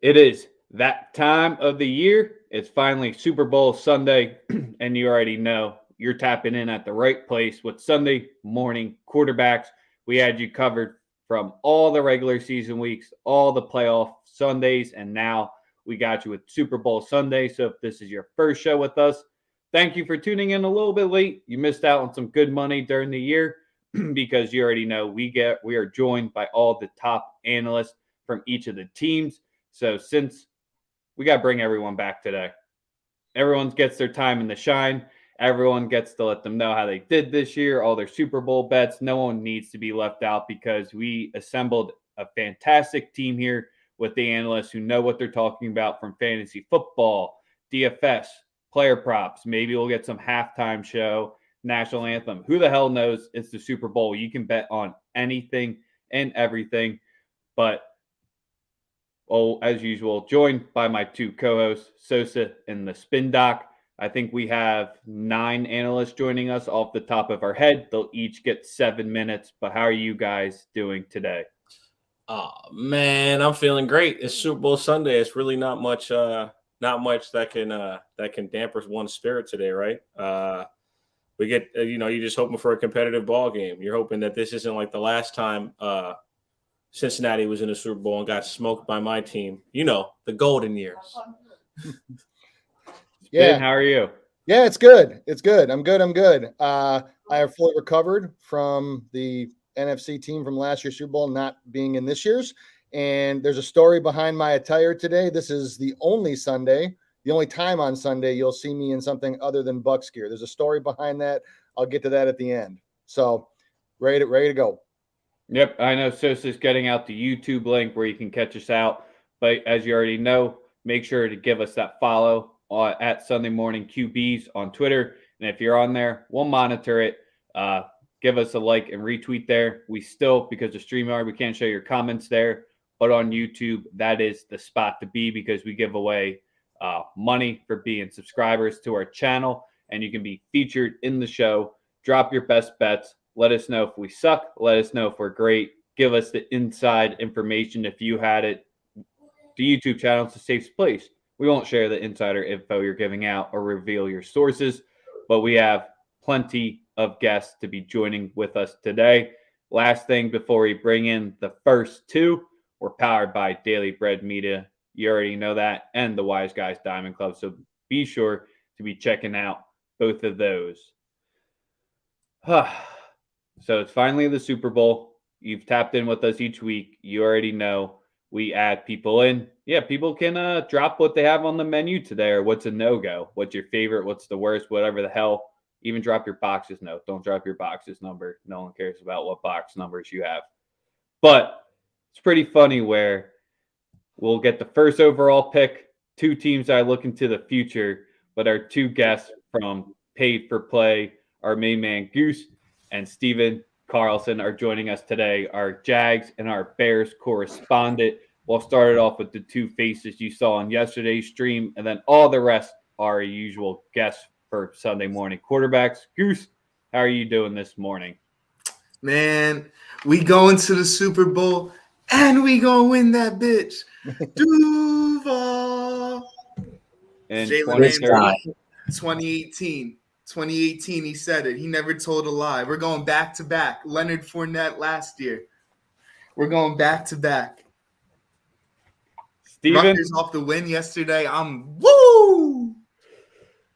It is that time of the year. It's finally Super Bowl Sunday, and you already know you're tapping in at the right place with Sunday morning quarterbacks. We had you covered from all the regular season weeks, all the playoff Sundays, and now we got you with Super Bowl Sunday. So if this is your first show with us, thank you for tuning in a little bit late. You missed out on some good money during the year because you already know we are joined by all the top analysts from each of the teams. So since we got to bring everyone back today, everyone gets their time in the shine. Everyone gets to let them know how they did this year, all their Super Bowl bets. No one needs to be left out because we assembled a fantastic team here with the analysts who know what they're talking about from fantasy football, DFS, player props. Maybe we'll get some halftime show, national anthem. Who the hell knows? It's the Super Bowl. You can bet on anything and everything. But as usual, joined by my two co-hosts, Sosa and the Spin Doc. I think we have 9 analysts joining us off the top of our head. They'll each get 7 minutes. But how are you guys doing today? Oh man, I'm feeling great. It's Super Bowl Sunday. It's really not much that can damper one's spirit today, right? We get you're just hoping for a competitive ball game. You're hoping that this isn't like the last time Cincinnati was in the Super Bowl and got smoked by my team. The golden years. Yeah. How are you? Yeah, it's good. It's good. I'm good. I have fully recovered from the NFC team from last year's Super Bowl not being in this year's. And there's a story behind my attire today. This is the only time on Sunday you'll see me in something other than Bucks gear. There's a story behind that. I'll get to that at the end. So ready to go. Yep, I know Sosa's getting out the YouTube link where you can catch us out. But as you already know, make sure to give us that follow at Sunday Morning QBs on Twitter. And if you're on there, we'll monitor it. Give us a like and retweet there. We still, because of StreamYard, we can't show your comments there. But on YouTube, that is the spot to be because we give away money for being subscribers to our channel. And you can be featured in the show. Drop your best bets. Let us know if we suck. Let us know if we're great. Give us the inside information if you had it. The YouTube channel is a safe place. We won't share the insider info you're giving out or reveal your sources, but we have plenty of guests to be joining with us today. Last thing before we bring in the first two, we're powered by Daily Bread Media. You already know that, and the Wise Guys Diamond Club. So be sure to be checking out both of those. So it's finally the Super Bowl. You've tapped in with us each week. You already know we add people in. Yeah, people can drop what they have on the menu today or what's a no-go. What's your favorite? What's the worst? Whatever the hell. Even drop your boxes. No, don't drop your boxes number. No one cares about what box numbers you have. But it's pretty funny where we'll get the first overall pick. 2 teams that look into the future, but our 2 guests from Paid for Play, our main man Goose and Steven Carlson are joining us today, our Jags and our Bears correspondent. We'll start it off with the 2 faces you saw on yesterday's stream, and then all the rest are usual guests for Sunday morning quarterbacks. Goose, how are you doing this morning? Man, we going to the Super Bowl, and we gonna win that bitch. Duval. And Jalen Ramsey, 2018. 2018, he said it. He never told a lie. We're going back to back. Leonard Fournette last year. We're going back to back. Rutgers off the win yesterday. I'm woo.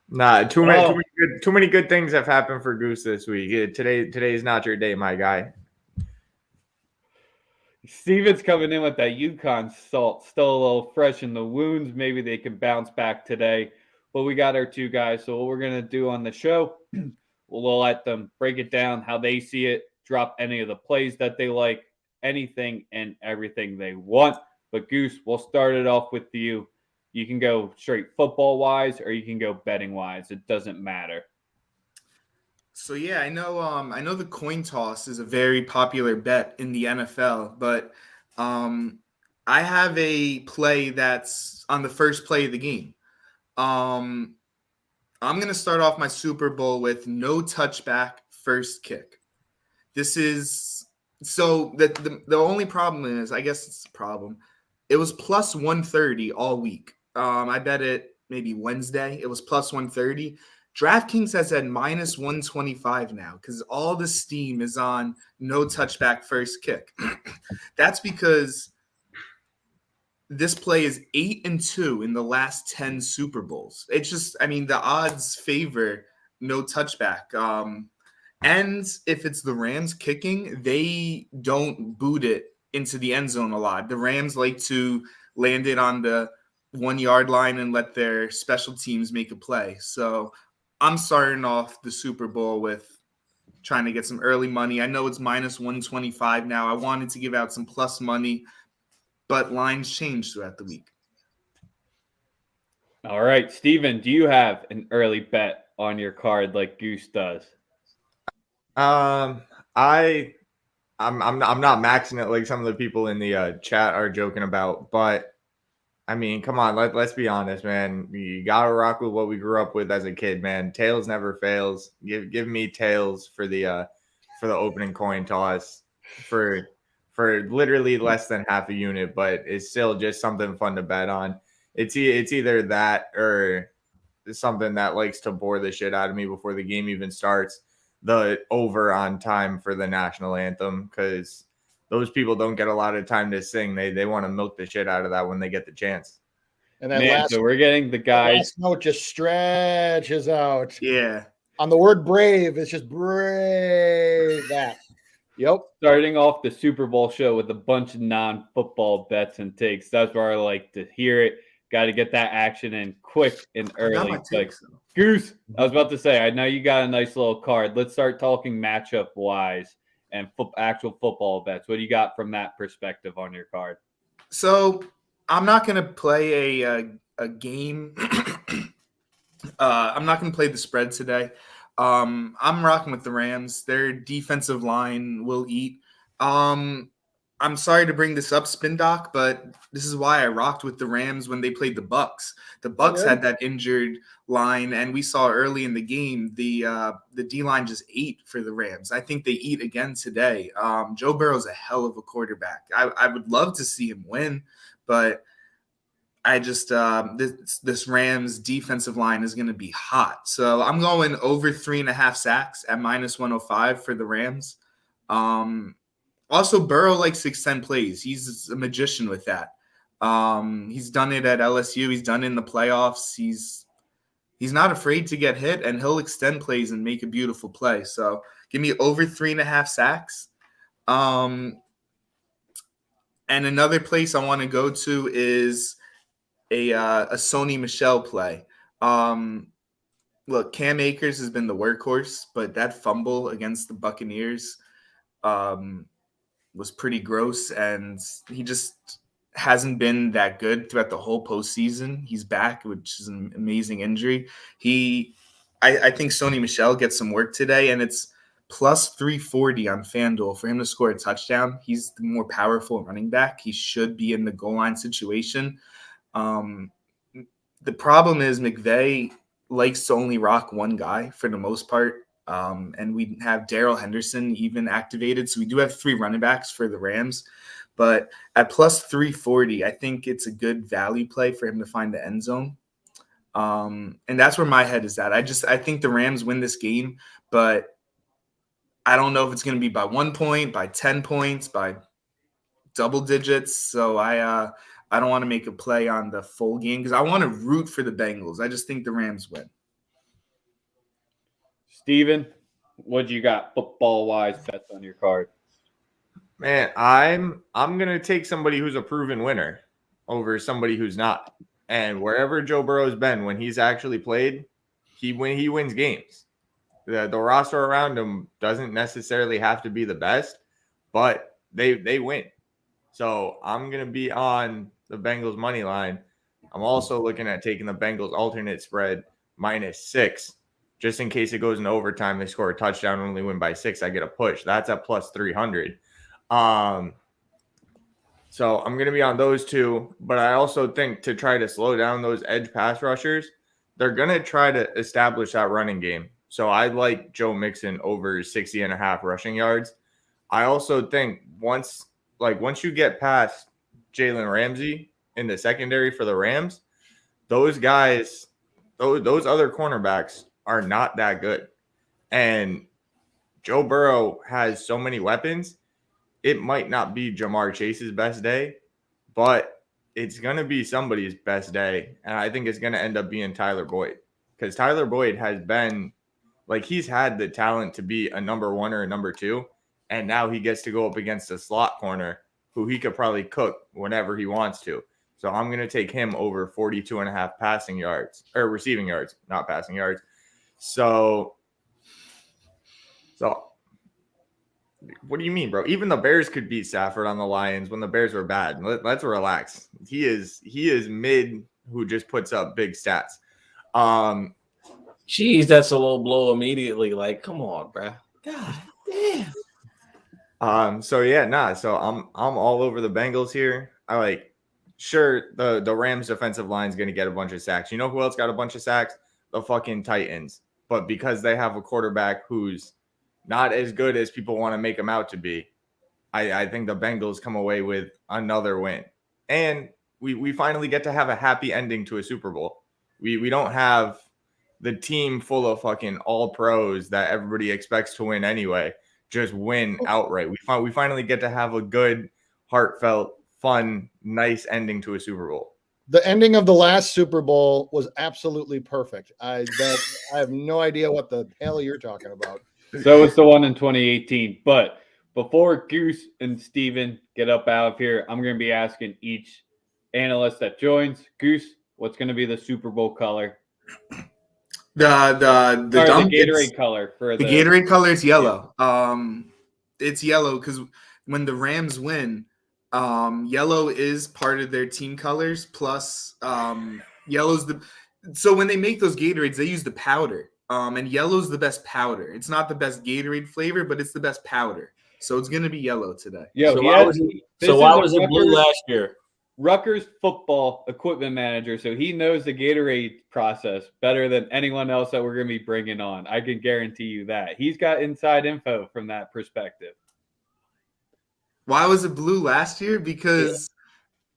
Nah, too many good things have happened for Goose this week. Today is not your day, my guy. Steven's coming in with that UConn salt, still a little fresh in the wounds. Maybe they can bounce back today. But we got our 2 guys. So what we're going to do on the show, we'll let them break it down how they see it, drop any of the plays that they like, anything and everything they want. But Goose, we'll start it off with you. You can go straight football-wise or you can go betting-wise. It doesn't matter. So, yeah, I know the coin toss is a very popular bet in the NFL, but I have a play that's on the first play of the game. I'm going to start off my Super Bowl with no touchback first kick. This is so the only problem is, I guess it's a problem. It was plus 130 all week. I bet it maybe Wednesday. It was plus 130. DraftKings has had minus 125 now because all the steam is on no touchback first kick. That's because this play is 8-2 in the last 10 Super Bowls. It's just, I mean, the odds favor no touchback. And if it's the Rams kicking, they don't boot it into the end zone a lot. The Rams like to land it on the 1 yard line and let their special teams make a play. So I'm starting off the Super Bowl with trying to get some early money. I know it's minus 125 now. I wanted to give out some plus money, but lines change throughout the week. All right, Steven, do you have an early bet on your card like Goose does? I'm not maxing it like some of the people in the chat are joking about, but I mean, come on, let's be honest, man. You gotta rock with what we grew up with as a kid, man. Tails never fails. Give me tails for the opening coin toss for literally less than half a unit, but it's still just something fun to bet on. It's either that or something that likes to bore the shit out of me before the game even starts. The over on time for the national anthem, because those people don't get a lot of time to sing. They want to milk the shit out of that when they get the chance. And that Man, last, so we're getting the that guys. last note just stretches out. Yeah. On the word brave, it's just brave. That. Yep. Starting off the Super Bowl show with a bunch of non-football bets and takes. That's where I like to hear it. Got to get that action in quick and I got early. my takes, though. Goose, I was about to say, I know you got a nice little card. Let's start talking matchup-wise and actual football bets. What do you got from that perspective on your card? So I'm not going to play a game. I'm not going to play the spread today. I'm rocking with the Rams. Their defensive line will eat. I'm sorry to bring this up, Spin Doc, but this is why I rocked with the Rams when they played the Bucks. The Bucks had that injured line, and we saw early in the game the D-line just ate for the Rams. I think they eat again today. Joe Burrow's a hell of a quarterback. I would love to see him win, but I just this Rams defensive line is going to be hot. So I'm going over 3.5 sacks at minus 105 for the Rams. Also, Burrow likes to extend plays. He's a magician with that. He's done it at LSU. He's done it in the playoffs. He's not afraid to get hit, and he'll extend plays and make a beautiful play. So give me over 3.5 sacks. And another place I want to go to is a Sony Michel play. Look, Cam Akers has been the workhorse, but that fumble against the Buccaneers was pretty gross, and he just hasn't been that good throughout the whole postseason. He's back, which is an amazing injury. I think Sony Michel gets some work today, and it's plus 340 on FanDuel for him to score a touchdown. He's the more powerful running back. He should be in the goal line situation. The problem is McVay likes to only rock one guy for the most part. And we have Darrell Henderson even activated. So we do have 3 running backs for the Rams. But at plus 340, I think it's a good value play for him to find the end zone. And that's where my head is at. I think the Rams win this game, but I don't know if it's going to be by 1 point, by 10 points, by double digits. So I don't want to make a play on the full game because I want to root for the Bengals. I just think the Rams win. Steven, what you got football-wise bets on your card? Man, I'm gonna take somebody who's a proven winner over somebody who's not. And wherever Joe Burrow's been when he's actually played, he wins games. The roster around him doesn't necessarily have to be the best, but they win. So I'm gonna be on the Bengals money line. I'm also looking at taking the Bengals alternate spread -6. Just in case it goes into overtime, they score a touchdown, only win by 6. I get a push. That's at plus 300. So I'm going to be on those two. But I also think to try to slow down those edge pass rushers, they're going to try to establish that running game. So I like Joe Mixon over 60.5 rushing yards. I also think once you get past Jalen Ramsey in the secondary for the Rams, those guys, those other cornerbacks are not that good. And Joe Burrow has so many weapons. It might not be Jamar Chase's best day, but it's going to be somebody's best day. And I think it's going to end up being Tyler Boyd, because Tyler Boyd has been like, he's had the talent to be a number one or a number two. And now he gets to go up against a slot corner who he could probably cook whenever he wants to. So I'm going to take him over 42.5 passing yards or receiving yards, not passing yards. So what do you mean, bro? Even the Bears could beat Stafford on the Lions when the Bears were bad. Let's relax. He is mid who just puts up big stats. Jeez, that's a low blow immediately. Like, come on, bro. God damn. So I'm all over the Bengals here. Sure, the Rams defensive line is going to get a bunch of sacks. You know who else got a bunch of sacks? The fucking Titans. But because they have a quarterback who's not as good as people want to make him out to be, I think the Bengals come away with another win. And we finally get to have a happy ending to a Super Bowl. We don't have the team full of fucking all pros that everybody expects to win anyway just win outright. We finally get to have a good, heartfelt, fun, nice ending to a Super Bowl. The ending of the last Super Bowl was absolutely perfect. I have no idea what the hell you're talking about. So it's the one in 2018. But before Goose and Steven get up out of here, I'm going to be asking each analyst that joins, Goose, what's going to be the Super Bowl color? The Gatorade color for the Gatorade color is yellow. It's yellow because when the Rams win, yellow is part of their team colors. Plus, yellow's so when they make those Gatorades, they use the powder. And yellow's the best powder. It's not the best Gatorade flavor, but it's the best powder. So it's gonna be yellow today. Yeah. So why was it blue last year? Rutgers football equipment manager, so he knows the Gatorade process better than anyone else that we're going to be bringing on. I can guarantee you that. He's got inside info from that perspective. Why was it blue last year? Because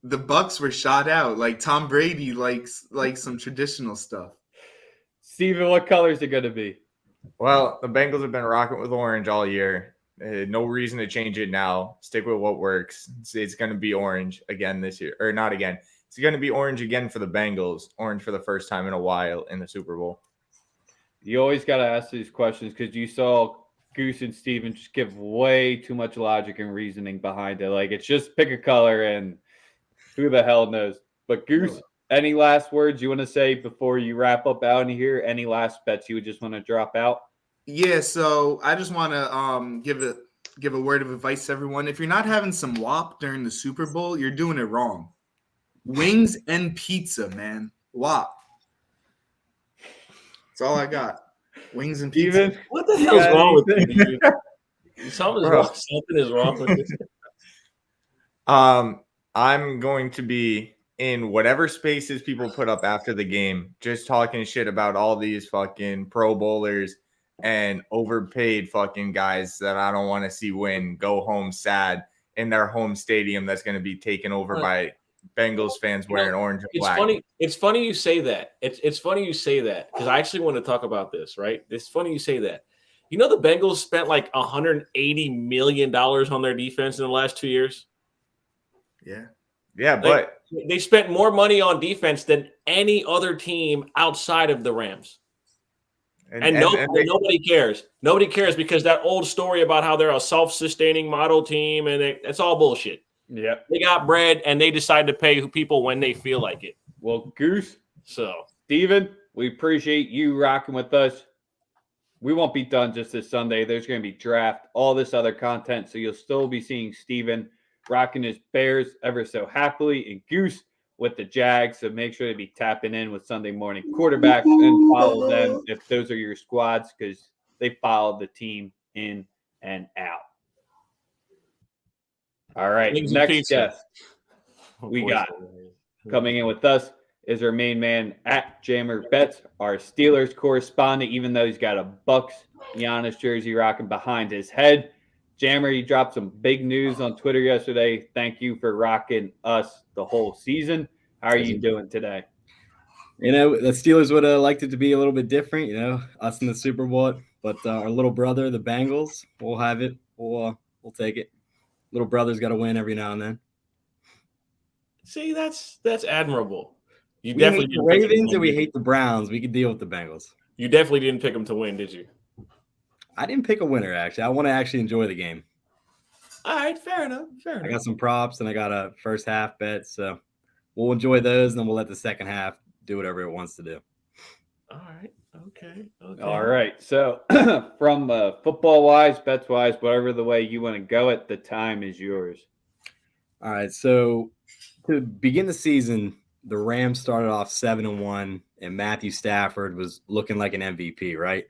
the Bucks were shot out. Like Tom Brady likes some traditional stuff. Steven, what color is it going to be? Well, the Bengals have been rocking with orange all year. No reason to change it now. Stick with what works. It's going to be orange again this year. Or not again. It's going to be orange again for the Bengals. Orange for the first time in a while in the Super Bowl. You always got to ask these questions because you saw Goose and Steven just give way too much logic and reasoning behind it. Like, it's just pick a color and who the hell knows. But Goose, any last words you want to say before you wrap up out in here? Any last bets you would just want to drop out? Yeah, so I just want to give a word of advice to everyone. If you're not having some WAP during the Super Bowl, you're doing it wrong. Wings and pizza, man. WAP. That's all I got. Wings and pizza. Steven, What the hell's wrong with you, dude? Something is wrong with this. I'm going to be in whatever spaces people put up after the game, just talking shit about all these fucking Pro Bowlers and overpaid fucking guys that I don't want to see win, go home sad in their home stadium that's going to be taken over by Bengals fans wearing orange and black. It's funny you say that. It's funny you say that because I actually want to talk about this, right? It's funny you say that. You know the Bengals spent like $180 million on their defense in the last 2 years? Yeah. Yeah, but they spent more money on defense than any other team outside of the Rams. And nobody cares. Nobody cares because that old story about how they're a self-sustaining model team, and it's all bullshit. Yeah. They got bread, and they decide to pay people when they feel like it. Well, Goose, So, Steven, we appreciate you rocking with us. We won't be done just this Sunday. There's going to be draft, all this other content, so you'll still be seeing Steven rocking his Bears ever so happily, and Goose with the Jags. So make sure to be tapping in with Sunday morning quarterbacks and follow them if those are your squads because they follow the team in and out. All right, next guest we got coming in with us is our main man at Jammer Bets, our Steelers correspondent, even though he's got a Bucks Giannis jersey rocking behind his head. Jammer, you dropped some big news on Twitter yesterday. Thank you for rocking us the whole season. How are you doing today? The Steelers would have liked it to be a little bit different, us in the Super Bowl, but our little brother, the Bengals, we'll have it. We'll take it. Little brother's got to win every now and then. See, that's admirable. We hate the Ravens and we hate the Browns. We could deal with the Bengals. You definitely didn't pick them to win, did you? I didn't pick a winner, actually. I want to actually enjoy the game. All right, fair enough. I got some props and I got a first half bet, so we'll enjoy those and then we'll let the second half do whatever it wants to do. All right. Okay. All right. So from football-wise, bets-wise, whatever the way you want to go it, the time is yours. All right. So to begin the season, the Rams started off 7-1, and Matthew Stafford was looking like an MVP, right?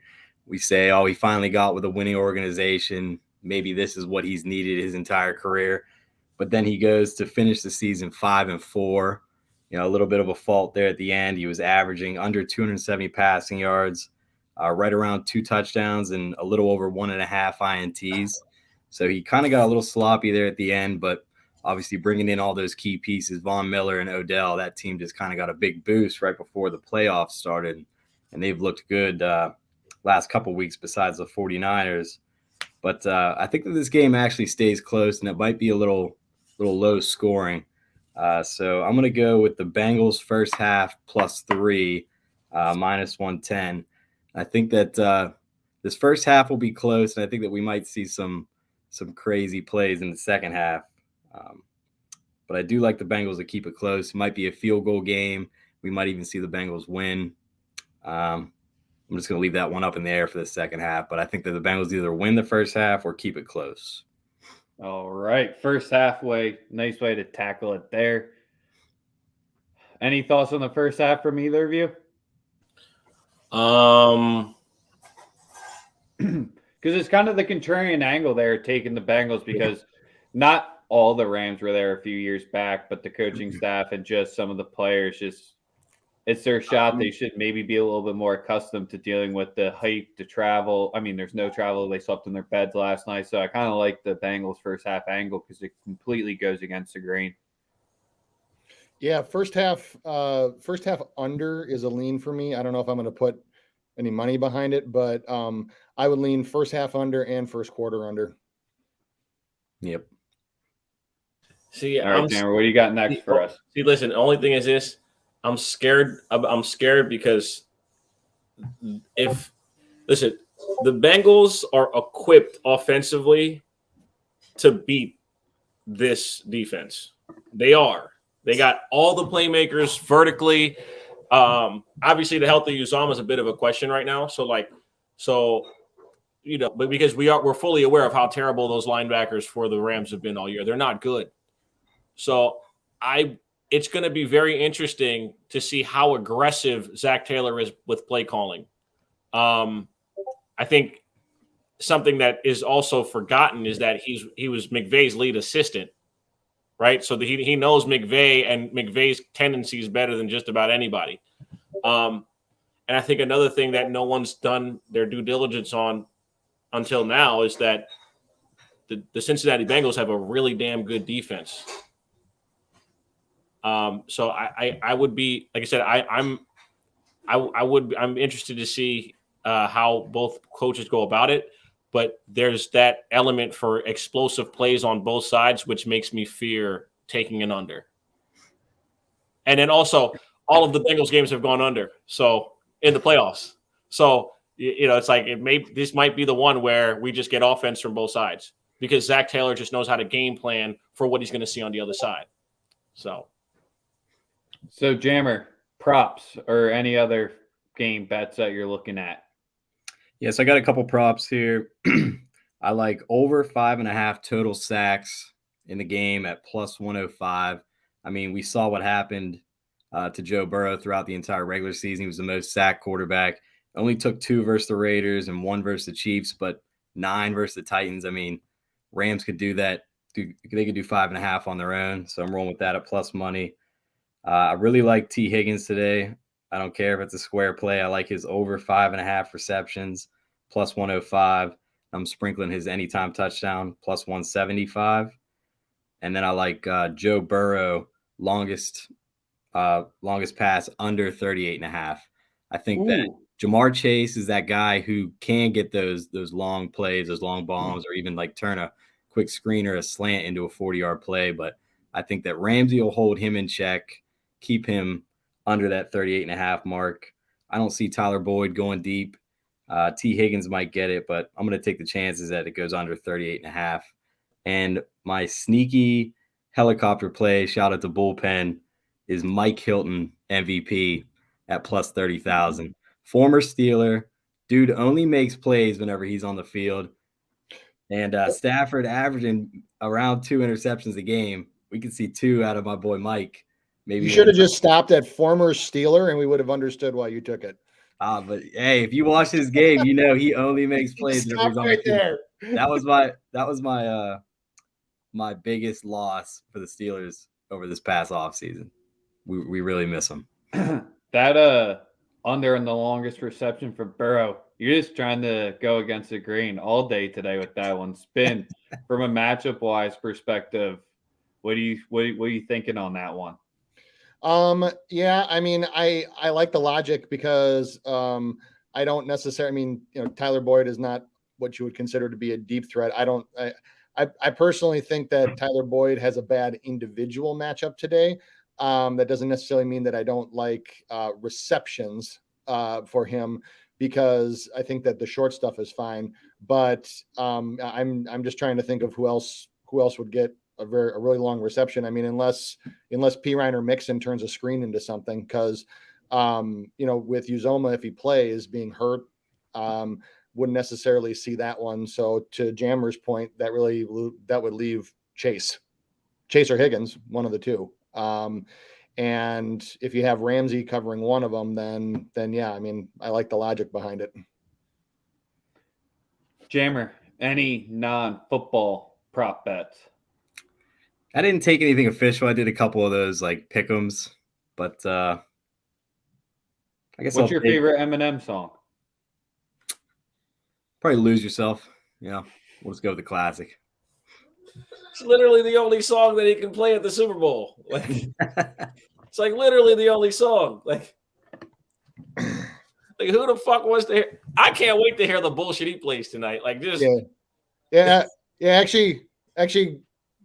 We say, oh, he finally got with a winning organization. Maybe this is what he's needed his entire career. But then he goes to finish the season 5-4. A little bit of a fault there at the end. He was averaging under 270 passing yards, right around 2 touchdowns and a little over 1.5 INTs. So he kind of got a little sloppy there at the end, but obviously bringing in all those key pieces, Von Miller and Odell, that team just kind of got a big boost right before the playoffs started. And they've looked good last couple of weeks besides the 49ers. But I think that this game actually stays close and it might be a little low scoring. So I'm going to go with the Bengals first half +3, -110. I think that this first half will be close, and I think that we might see some crazy plays in the second half. But I do like the Bengals to keep it close. It might be a field goal game. We might even see the Bengals win. I'm just going to leave that one up in the air for the second half, but I think that the Bengals either win the first half or keep it close. All right. First halfway. Nice way to tackle it there. Any thoughts on the first half from either of you? Because it's kind of the contrarian angle there, taking the Bengals, because not all the Rams were there a few years back, but the coaching staff and just some of the players it's their shot. They should maybe be a little bit more accustomed to dealing with the hype, the travel. I mean, there's no travel. They slept in their beds last night. So I kind of like the Bengals first half angle because it completely goes against the grain. Yeah, first half under is a lean for me. I don't know if I'm going to put any money behind it, but I would lean first half under and first quarter under. Yep. See, all right, Jammer, what do you got next for us? See, listen, the only thing is this. I'm scared because the Bengals are equipped offensively to beat this defense. They are. They got all the playmakers vertically. Obviously, the health of Uzomah is a bit of a question right now. But because we're fully aware of how terrible those linebackers for the Rams have been all year. They're not good. So it's going to be very interesting to see how aggressive Zach Taylor is with play calling. I think something that is also forgotten is that he was McVay's lead assistant, right? So he knows McVay and McVay's tendencies better than just about anybody. And I think another thing that no one's done their due diligence on until now is that the Cincinnati Bengals have a really damn good defense. So I would be, like I said, I'm interested to see how both coaches go about it, but there's that element for explosive plays on both sides, which makes me fear taking an under. And then also all of the Bengals games have gone under. So in the playoffs, so it's like this might be the one where we just get offense from both sides because Zach Taylor just knows how to game plan for what he's going to see on the other side. So, Jammer, props or any other game bets that you're looking at? Yes, I got a couple props here. I like over 5.5 total sacks in the game at +105. I mean, we saw what happened to Joe Burrow throughout the entire regular season. He was the most sacked quarterback. Only took 2 versus the Raiders and 1 versus the Chiefs, but 9 versus the Titans. I mean, Rams could do that. They could do 5.5 on their own. So I'm rolling with that at plus money. I really like T. Higgins today. I don't care if it's a square play. I like his over 5.5 receptions, +105. I'm sprinkling his anytime touchdown plus 175. And then I like Joe Burrow longest pass under 38.5. I think that Jamar Chase is that guy who can get those long plays, those long bombs, or even like turn a quick screen or a slant into a 40-yard play. But I think that Ramsey will hold him in check, keep him under that 38.5 mark. I don't see Tyler Boyd going deep. T. Higgins might get it, but I'm going to take the chances that it goes under 38.5. And my sneaky helicopter play, shout out to Bullpen, is Mike Hilton MVP at plus 30,000. Former Steeler, dude only makes plays whenever he's on the field. And Stafford averaging around 2 interceptions a game. We could see 2 out of my boy Mike. Maybe you should have just stopped at former Steeler, and we would have understood why you took it. But hey, if you watch his game, you know he only makes plays. Stop right there. That was my my biggest loss for the Steelers over this past offseason. We really miss him. That under in the longest reception for Burrow. You're just trying to go against the grain all day today with that one. Spin from a matchup wise perspective. What are you thinking on that one? Yeah, I mean, I like the logic because I don't necessarily. I mean, Tyler Boyd is not what you would consider to be a deep threat. I personally think that Tyler Boyd has a bad individual matchup today. That doesn't necessarily mean that I don't like receptions for him, because I think that the short stuff is fine. But I'm just trying to think of who else would get a really long reception. I mean, unless P. Mixon turns a screen into something, because with Uzoma, if he plays being hurt, wouldn't necessarily see that one. So to Jammer's point, that would leave Chase or Higgins, one of the two. And if you have Ramsey covering one of them, then yeah, I mean, I like the logic behind it. Jammer, any non-football prop bets? I didn't take anything official. I did a couple of those like pick'ems, but I guess. What's your favorite Eminem song? Probably Lose Yourself. Yeah, we'll just go with the classic. It's literally the only song that he can play at the Super Bowl. Like, it's like literally the only song. Like who the fuck wants to hear? I can't wait to hear the bullshit he plays tonight. Like, just yeah. Actually,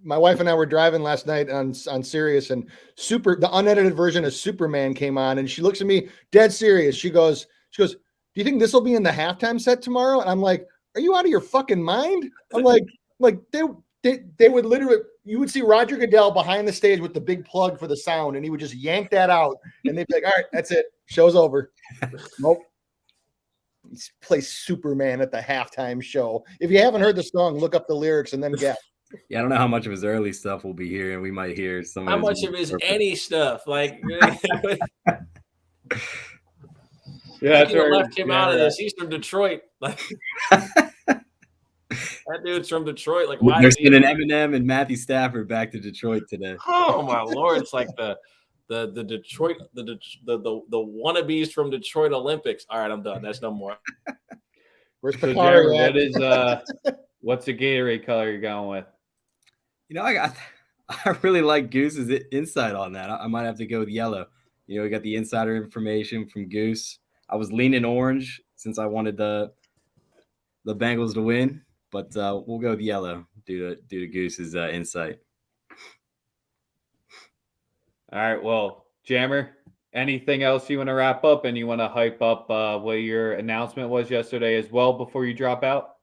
my wife and I were driving last night on Sirius, and the unedited version of Superman came on, and she looks at me dead serious. She goes, "Do you think this will be in the halftime set tomorrow?" And I'm like, "Are you out of your fucking mind?" I'm like they would literally, you would see Roger Goodell behind the stage with the big plug for the sound, and he would just yank that out, and they'd be like, "All right, that's it. Show's over." Nope. Play Superman at the halftime show. If you haven't heard the song, look up the lyrics and then guess. Yeah, I don't know how much of his early stuff we'll be hearing. We might hear some. How much of his any stuff? Like, Yeah, that's where left him out of this. He's from Detroit. Like, that dude's from Detroit. Like, why? They're sending Eminem and Matthew Stafford back to Detroit today. Oh my lord! It's like the Detroit the wannabes from Detroit Olympics. All right, I'm done. That's no more. Where's So Picard? Jared, what's the Gatorade color you're going with? I really like Goose's insight on that. I might have to go with yellow. We got the insider information from Goose. I was leaning orange since I wanted the Bengals to win, but we'll go with yellow due to Goose's insight. All right, well, Jammer, anything else you want to wrap up, and you want to hype up what your announcement was yesterday as well before you drop out?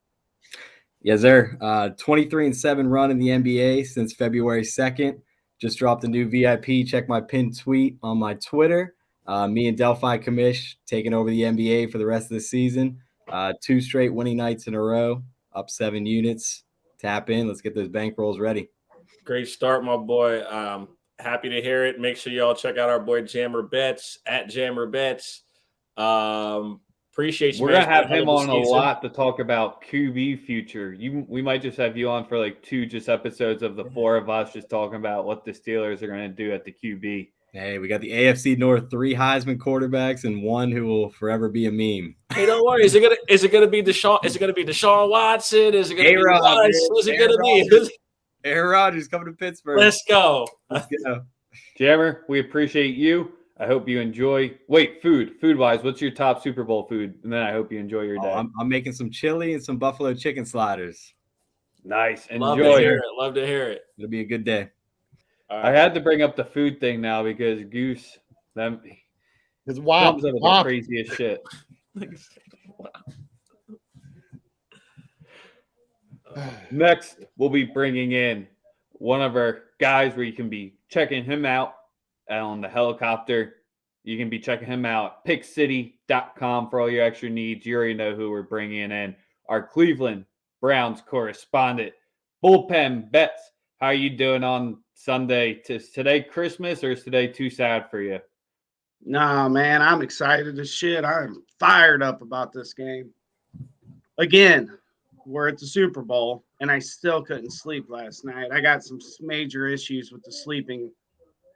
Yes, sir. 23-7 run in the NBA since February 2nd. Just dropped a new VIP. Check my pinned tweet on my Twitter. Me and Delphi Commish taking over the NBA for the rest of the season. 2 straight winning nights in a row, up 7 units. Tap in. Let's get those bankrolls ready. Great start, my boy. Happy to hear it. Make sure y'all check out our boy Jammer Bets at Jammer Bets. Appreciate you. We're gonna have him on a lot to talk about QB future. We might just have you on for like 2 episodes of the 4 of us just talking about what the Steelers are gonna do at the QB. Hey, we got the AFC North, 3 Heisman quarterbacks and one who will forever be a meme. Hey, don't worry. Is it gonna be Deshaun? Is it gonna be Deshaun Watson? Is it gonna be A-Rod, Russ? man. Who's it Aaron gonna be? Rodgers. Aaron Rodgers coming to Pittsburgh. Let's go. Let's go. Jammer, we appreciate you. I hope you enjoy. Wait, food-wise, what's your top Super Bowl food? And then I hope you enjoy your day. I'm making some chili and some buffalo chicken sliders. Nice. Love to Enjoy. hear it. Love to hear it. It'll be a good day. All I right. had to bring up the food thing now because Goose It's wow. comes up with the craziest shit. Next, we'll be bringing in one of our guys where you can be checking him out on the helicopter. You can be checking him out, pickcity.com for all your extra needs. You already know who we're bringing in. Our Cleveland Browns correspondent, Bullpen Bets. How are you doing on Sunday? Is today Christmas or is today too sad for you? Nah, man, I'm excited as shit. I'm fired up about this game. Again, we're at the Super Bowl, and I still couldn't sleep last night. I got some major issues with the sleeping.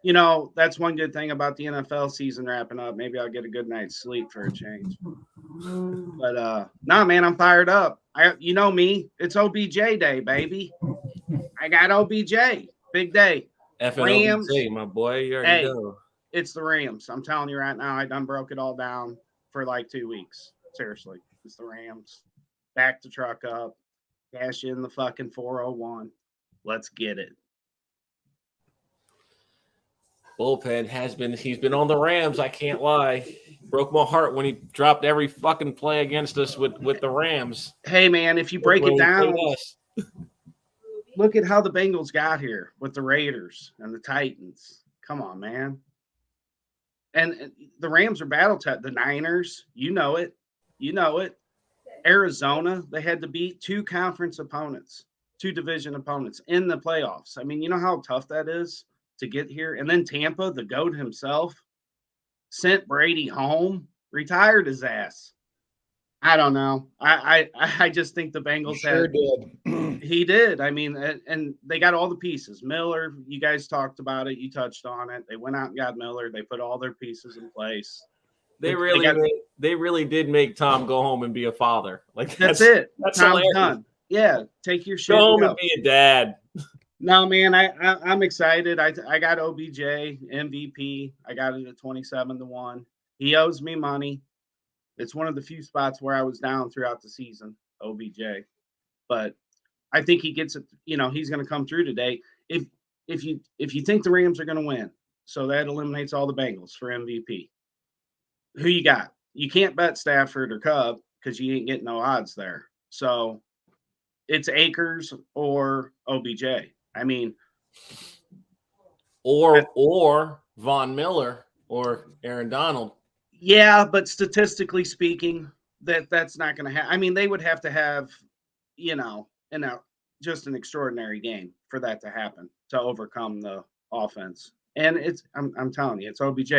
You know, that's one good thing about the NFL season wrapping up. Maybe I'll get a good night's sleep for a change. But nah, man, I'm fired up. You know me, it's OBJ day, baby. I got OBJ. Big day. Rams. FNOBJ, my boy. You already know. It's the Rams. I'm telling you right now, I done broke it all down for like 2 weeks. Seriously. It's the Rams. Back the truck up. Cash in the fucking 401. Let's get it. Bullpen he's been on the Rams. I can't lie. Broke my heart when he dropped every fucking play against us with the Rams. Hey, man, if you break When it he down, played us. look at how the Bengals got here with the Raiders and the Titans. Come on, man. And the Rams are battle-tested. The Niners, you know it. You know it. Arizona, they had to beat 2 conference opponents, 2 division opponents in the playoffs. I mean, you know how tough that is to get here? And then Tampa, the GOAT himself, sent Brady home, retired his ass. I don't know. I just think the Bengals Sure did. He did. I mean, and they got all the pieces. Miller, you guys talked about it. You touched on it. They went out and got Miller. They put all their pieces in place. They really did make Tom go home and be a father. Like That's it. That's Tom's hilarious. done. Yeah, take your shit. Go home and and be a dad. No, man, I'm excited. I got OBJ MVP. I got it at 27-1. He owes me money. It's one of the few spots where I was down throughout the season, OBJ. But I think he gets it. You know, he's going to come through today. If you think the Rams are going to win, so that eliminates all the Bengals for MVP. Who you got? You can't bet Stafford or Cub because you ain't getting no odds there. So it's Akers or OBJ. I mean, or Von Miller or Aaron Donald. yeah, but statistically speaking, that's not going to happen. I mean, they would have to have, you know, just an extraordinary game for that to happen, to overcome the offense. And I'm telling you, it's OBJ.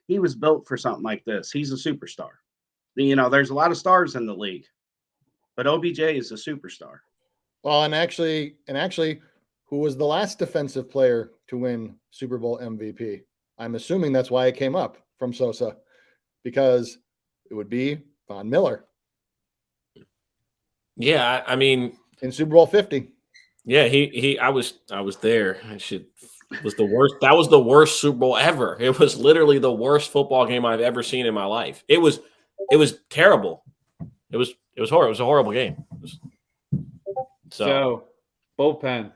He was built for something like this. He's a superstar. You know, there's a lot of stars in the league, but OBJ is a superstar. Well, and actually, who was the last defensive player to win Super Bowl MVP? I'm assuming that's why it came up from Sosa, because it would be Von Miller. Yeah, I mean, in Super Bowl 50. Yeah, I was there. Was the worst. That was the worst Super Bowl ever. It was literally the worst football game I've ever seen in my life. It was terrible. It was horrible. It was a horrible game. So Bullpen.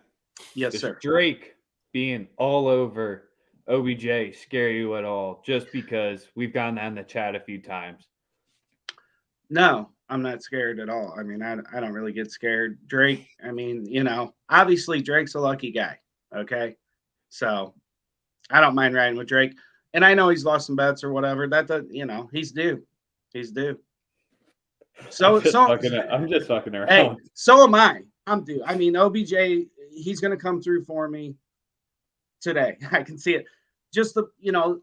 Yes, sir. Drake being all over OBJ scare you at all? Just because we've gone down the chat a few times. No, I'm not scared at all. I mean, I don't really get scared. Drake, I mean, you know, obviously Drake's a lucky guy. Okay. So I don't mind riding with Drake. And I know he's lost some bets or whatever. You know, he's due. He's due. I'm just fucking around. Hey, so am I. I'm due. I mean, OBJ, he's going to come through for me today. I can see it. Just if you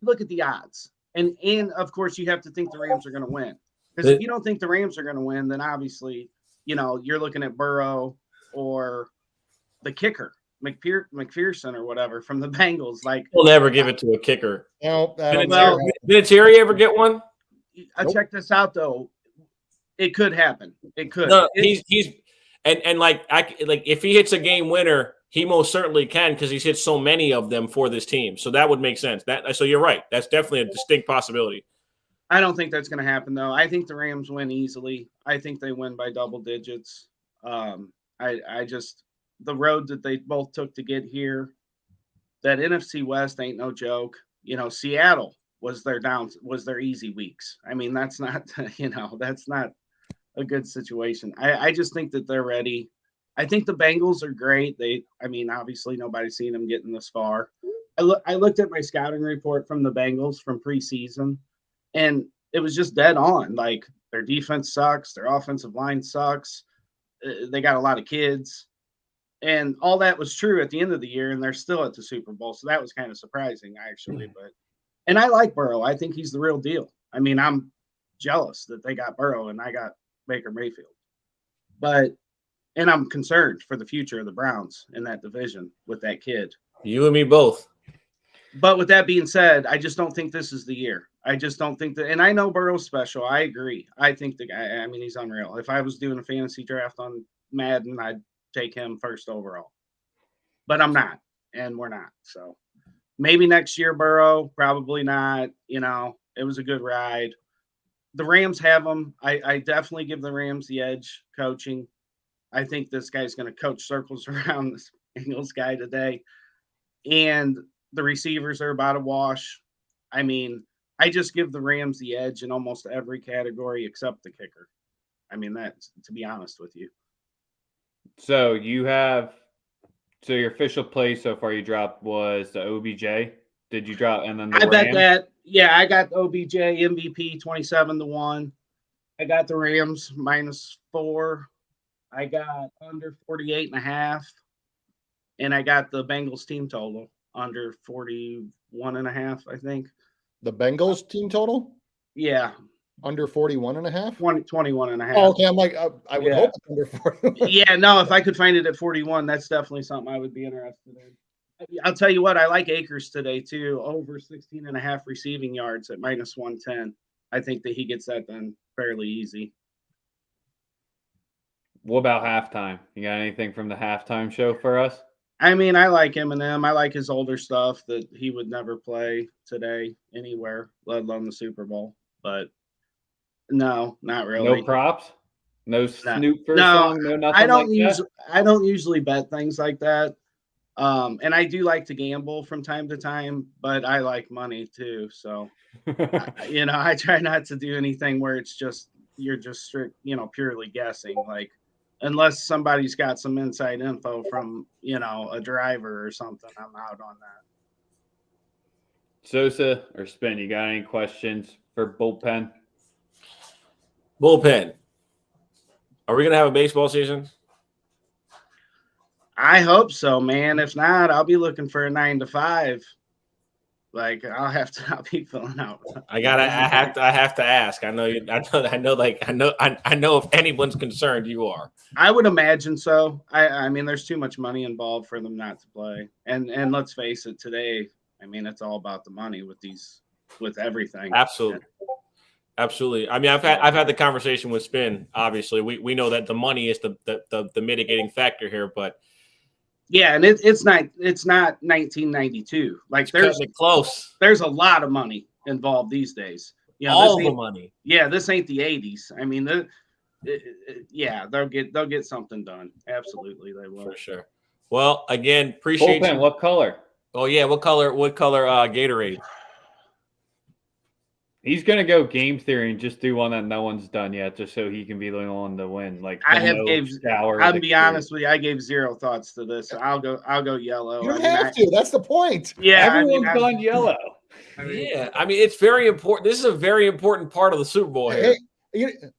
look at the odds, and of course you have to think the Rams are going to win. Because if you don't think the Rams are going to win, then obviously, you're looking at Burrow or the kicker. McPherson or whatever from the Bengals. Like, We'll never give it to a kicker. No, Did Terry ever get one? Check this out though. It could happen. It could. No, he's like if he hits a game winner, he most certainly can because he's hit so many of them for this team. So that would make sense. So you're right. That's definitely a distinct possibility. I don't think that's going to happen though. I think the Rams win easily. I think they win by double digits. I just the road that they both took to get here. That NFC West ain't no joke. You know, Seattle was their easy weeks. I mean, that's not that's not a good situation. I just think that they're ready. I think the Bengals are great. Obviously nobody's seen them getting this far. I looked at my scouting report from the Bengals from preseason, and it was just dead on. Like, their defense sucks, their offensive line sucks. They got a lot of kids, and all that was true at the end of the year, and they're still at the Super Bowl. So that was kind of surprising, actually. And I like Burrow. I think he's the real deal. I mean, I'm jealous that they got Burrow and I got Baker Mayfield. And I'm concerned for the future of the Browns in that division with that kid. You and me both. But with that being said, I just don't think this is the year. I just don't think that. And I know Burrow's special. I agree. I think the guy, he's unreal. If I was doing a fantasy draft on Madden, I'd take him first overall. But I'm not, and we're not. So maybe next year, Burrow, probably not. It was a good ride. The Rams have them. I definitely give the Rams the edge coaching. I think this guy's going to coach circles around this Bengals guy today. And the receivers are about a wash. I just give the Rams the edge in almost every category except the kicker. That's, to be honest with you. So your official play so far you dropped was the OBJ. Did you drop and then the I bet Rams? that. Yeah, I got OBJ MVP 27-1. I got the Rams -4. I got under 48.5. And I got the Bengals team total under 41.5, I think. The Bengals team total? Yeah. Under 41.5? 21.5. Oh, okay. I'm like, I would hope it's under 40. Yeah, no, if I could find it at 41, that's definitely something I would be interested in. I'll tell you what, I like Akers today too. Over 16.5 receiving yards at -110. I think that he gets that done fairly easy. What about halftime? You got anything from the halftime show for us? I like Eminem. I like his older stuff that he would never play today anywhere, let alone the Super Bowl. But no, not really. No props? No Snoop for a song? No nothing I don't usually bet things like that. And I do like to gamble from time to time, but I like money too. So, I try not to do anything where you're just strict, purely guessing. Like, unless somebody's got some inside info from, a driver or something, I'm out on that. Sosa or Spin, you got any questions for Bullpen? Bullpen. Are we going to have a baseball season? I hope so, man. If not, I'll be looking for a 9 to 5. Like, I'll be filling out. I have to ask. I know if anyone's concerned, you are. I would imagine so. There's too much money involved for them not to play. And let's face it, today, it's all about the money with everything. Absolutely. I've had the conversation with Spin. Obviously, we know that the money is the mitigating factor here, but yeah, and it's not 1992. Like, there's close. There's a lot of money involved these days. All the money. Yeah, this ain't the 80s. They'll get something done. Absolutely, they will. For sure. Well, again, appreciate Bullpen, you. what color? Oh yeah, what color? Gatorade. He's gonna go game theory and just do one that no one's done yet, just so he can be the one to win. Like, I'll be honest with you, I gave zero thoughts to this. I'll go yellow. You don't have to. That's the point. Yeah, everyone's gone yellow. It's very important. This is a very important part of the Super Bowl here.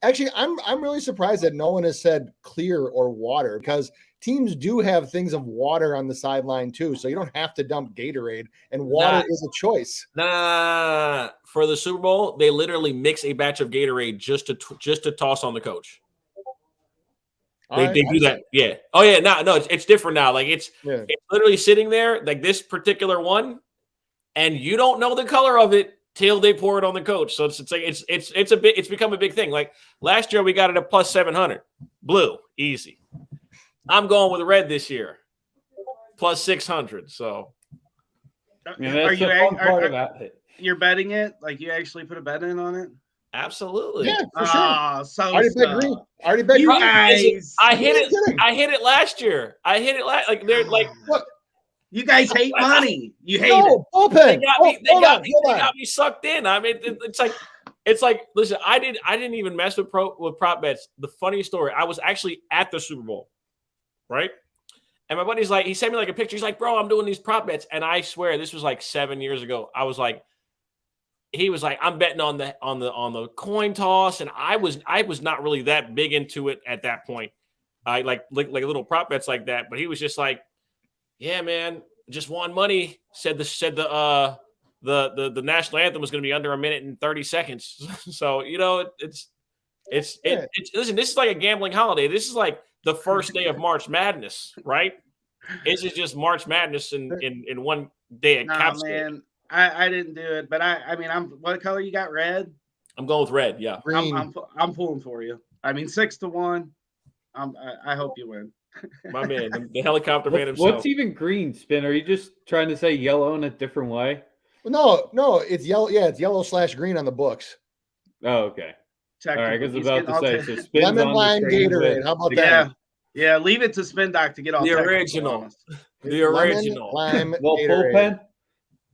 Actually, I'm really surprised that no one has said clear or water, because teams do have things of water on the sideline too, so you don't have to dump Gatorade, and water is a choice. For the Super Bowl, they literally mix a batch of Gatorade just to toss on the coach. They do that. Yeah. Oh yeah. No, it's different now. Like it's literally sitting there like this particular one, and you don't know the color of it till they pour it on the coach. So it's like it's become a big thing. Like last year we got it at plus 700, blue, easy. I'm going with red this year, plus 600. So are you you're betting it? Like you actually put a bet in on it? Absolutely. Yeah, for sure. So already bet green. Guys, I hit it last year. Like they're like look. You guys hate money. You hate it. Bullpen. They got me sucked in. I mean, it's like listen, I didn't even mess with prop bets. The funny story, I was actually at the Super Bowl, right? And my buddy's like, he sent me like a picture. He's like, bro, I'm doing these prop bets. And I swear this was like 7 years ago. I was like, he was like, I'm betting on the coin toss. And I was not really that big into it at that point. I like little prop bets like that. But he was just like, yeah, man, just won money. Said the national anthem was going to be under a minute and 30 seconds. So, you know, it's listen, this is like a gambling holiday. This is like the first day of March Madness, right? This is just March Madness in one day. Man, I didn't do it, but I mean, what color you got? Red. I'm going with red. Yeah, I'm pulling for you. I mean, 6-1. I hope you win. My man, the helicopter man himself. What's even green, Spin? Are you just trying to say yellow in a different way? No, it's yellow. Yeah, it's yellow/green on the books. Oh, okay. All right, because I was about to say, so Spin's lemon lime Gatorade. How about that? Yeah, leave it to Spin Doc to get all the original. The original. Lime well, Gatorade. Bullpen,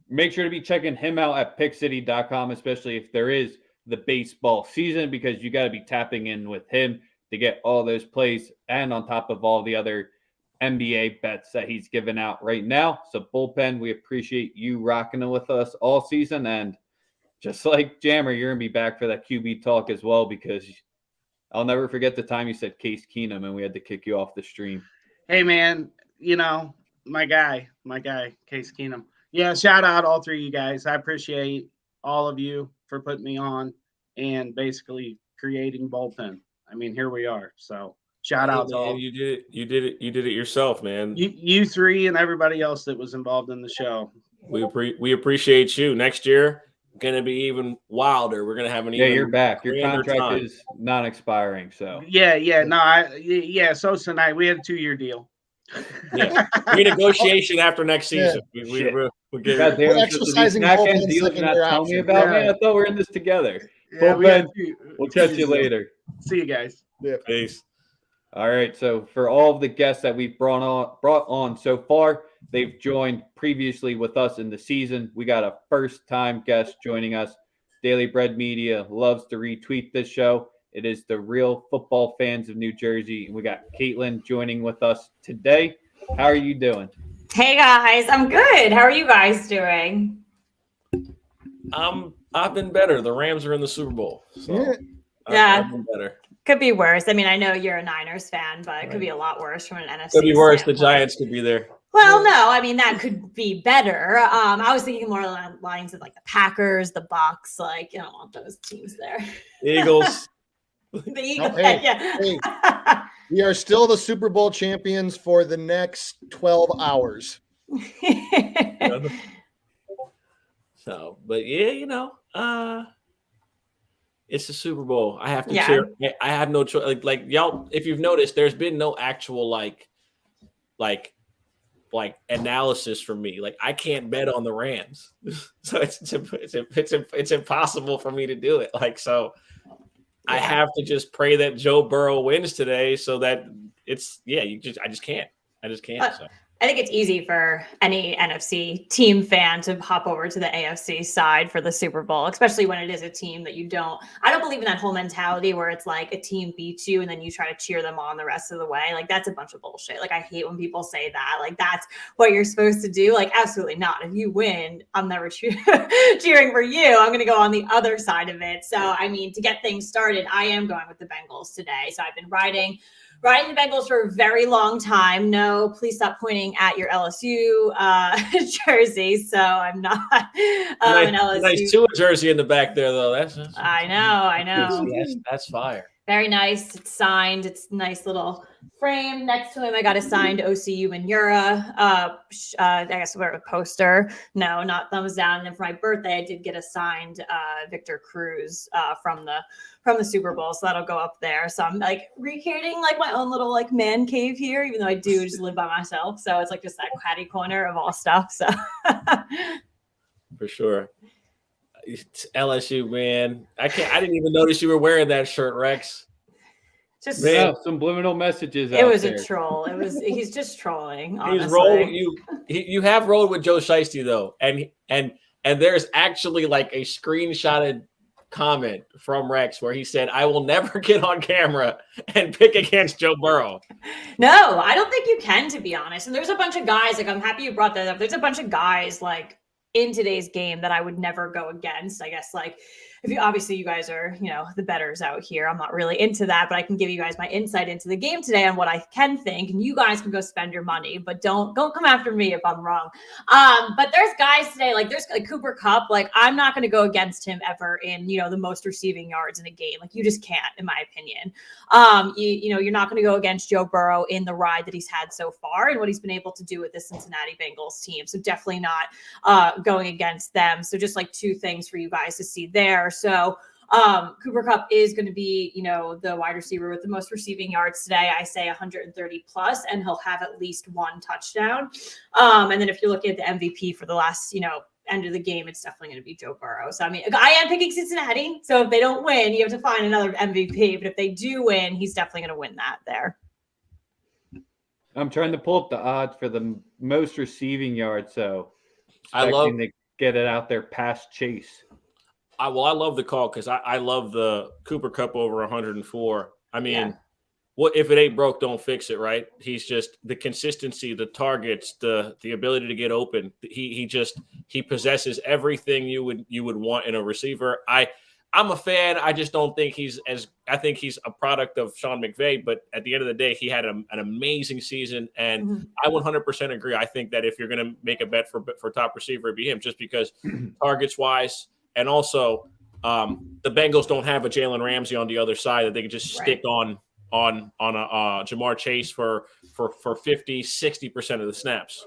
make sure to be checking him out at pickcity.com, especially if there is the baseball season, because you got to be tapping in with him to get all those plays and on top of all the other NBA bets that he's giving out right now. So, Bullpen, we appreciate you rocking it with us all season. And just like Jammer, you're going to be back for that QB talk as well, because I'll never forget the time you said Case Keenum and we had to kick you off the stream. Hey, man, you know, my guy, Case Keenum. Yeah, shout out all three of you guys. I appreciate all of you for putting me on and basically creating Bullpen. I mean, here we are. So shout out to all. You did it yourself, man. You three and everybody else that was involved in the show. We appreciate you. Next year, going to be even wilder. We're going to have an even you're back. Your contract time. is non-expiring. So so tonight we had a 2-year deal. Yeah, renegotiation after next season. Yeah. We're exercising deals you're not telling me about, man. I thought we were in this together. Yeah, we'll catch you later. See you guys. Yeah. Peace. All right. So for all of the guests that we've brought on so far, they've joined previously with us in the season. We got a first-time guest joining us. Daily Bread Media loves to retweet this show. It is the Real Football Fans of New Jersey. And we got Caitlin joining with us today. How are you doing? Hey, guys. I'm good. How are you guys doing? I've been better. The Rams are in the Super Bowl. So yeah. I've been better. Could be worse. I mean, I know you're a Niners fan, but it could be a lot worse from an NFC Could be worse. standpoint. The Giants could be there. Well, no, I mean, that could be better. I was thinking more along the lines of like the Packers, the Bucks. Like, you don't want those teams there. Eagles. The Eagles. Hey, we are still the Super Bowl champions for the next 12 hours. So, but yeah, you know, it's the Super Bowl. I have to cheer. I have no choice. Like y'all, if you've noticed, there's been no actual like analysis from me. Like I can't bet on the Rams, so it's impossible for me to do it. Like so. I have to just pray that Joe Burrow wins today so that I just can't. So. I think it's easy for any NFC team fan to hop over to the AFC side for the Super Bowl, especially when it is a team that I don't believe in that whole mentality where it's like a team beats you and then you try to cheer them on the rest of the way. Like that's a bunch of bullshit. Like I hate when people say that, like that's what you're supposed to do. Like absolutely not. If you win, I'm never cheering for you. I'm going to go on the other side of it. So, I mean, to get things started, I am going with the Bengals today. So I've been riding the Bengals for a very long time. No, please stop pointing at your LSU jersey. So I'm not an LSU. Nice Tua jersey in the back there, though. I know. That's fire. Very nice. It's signed. It's nice little frame next to him. I got a signed OCU Manura. I guess we're a poster. No, not thumbs down. And then for my birthday, I did get a signed Victor Cruz from the Super Bowl. So that'll go up there. So I'm like recreating like my own little like man cave here, even though I do just live by myself. So it's like just that catty corner of all stuff. So for sure. It's LSU, man. I didn't even notice you were wearing that shirt, Rex. just Yeah, subliminal messages. it was there. a troll. He's just trolling. Honestly. He's rolled you have rolled with Joe Shiesty though, and there's actually like a screenshotted comment from Rex where he said, "I will never get on camera and pick against Joe Burrow." No, I don't think you can, to be honest. And there's a bunch of guys, like I'm happy you brought that up. There's a bunch of guys like in today's game that I would never go against. I guess like if you obviously you guys are, the bettors out here. I'm not really into that, but I can give you guys my insight into the game today on what I can think, and you guys can go spend your money, but don't come after me if I'm wrong. But there's guys today, like there's like Cooper Kupp, like I'm not going to go against him ever in, the most receiving yards in a game. Like you just can't, in my opinion. You're not going to go against Joe Burrow in the ride that he's had so far and what he's been able to do with the Cincinnati Bengals team. So definitely not going against them. So just like two things for you guys to see there. So Cooper Kupp is going to be, the wide receiver with the most receiving yards today. I say 130 plus, and he'll have at least one touchdown. And then if you're looking at the MVP for the last, end of the game, it's definitely going to be Joe Burrow. So, I mean, I am picking Cincinnati. So if they don't win, you have to find another MVP. But if they do win, he's definitely going to win that there. I'm trying to pull up the odds for the most receiving yards. So I love to get it out there past Chase. I love the call because I love the Cooper Kupp over 104. I mean, what if it ain't broke, don't fix it, right? He's just the consistency, the targets, the ability to get open. He possesses everything you would want in a receiver. I'm a fan. I just don't think I think he's a product of Sean McVay, but at the end of the day, he had an amazing season, and I 100% agree. I think that if you're going to make a bet for top receiver, it'd be him, just because targets wise. And also, the Bengals don't have a Jalen Ramsey on the other side that they can just stick on a Jamar Chase for 50, 60% of the snaps.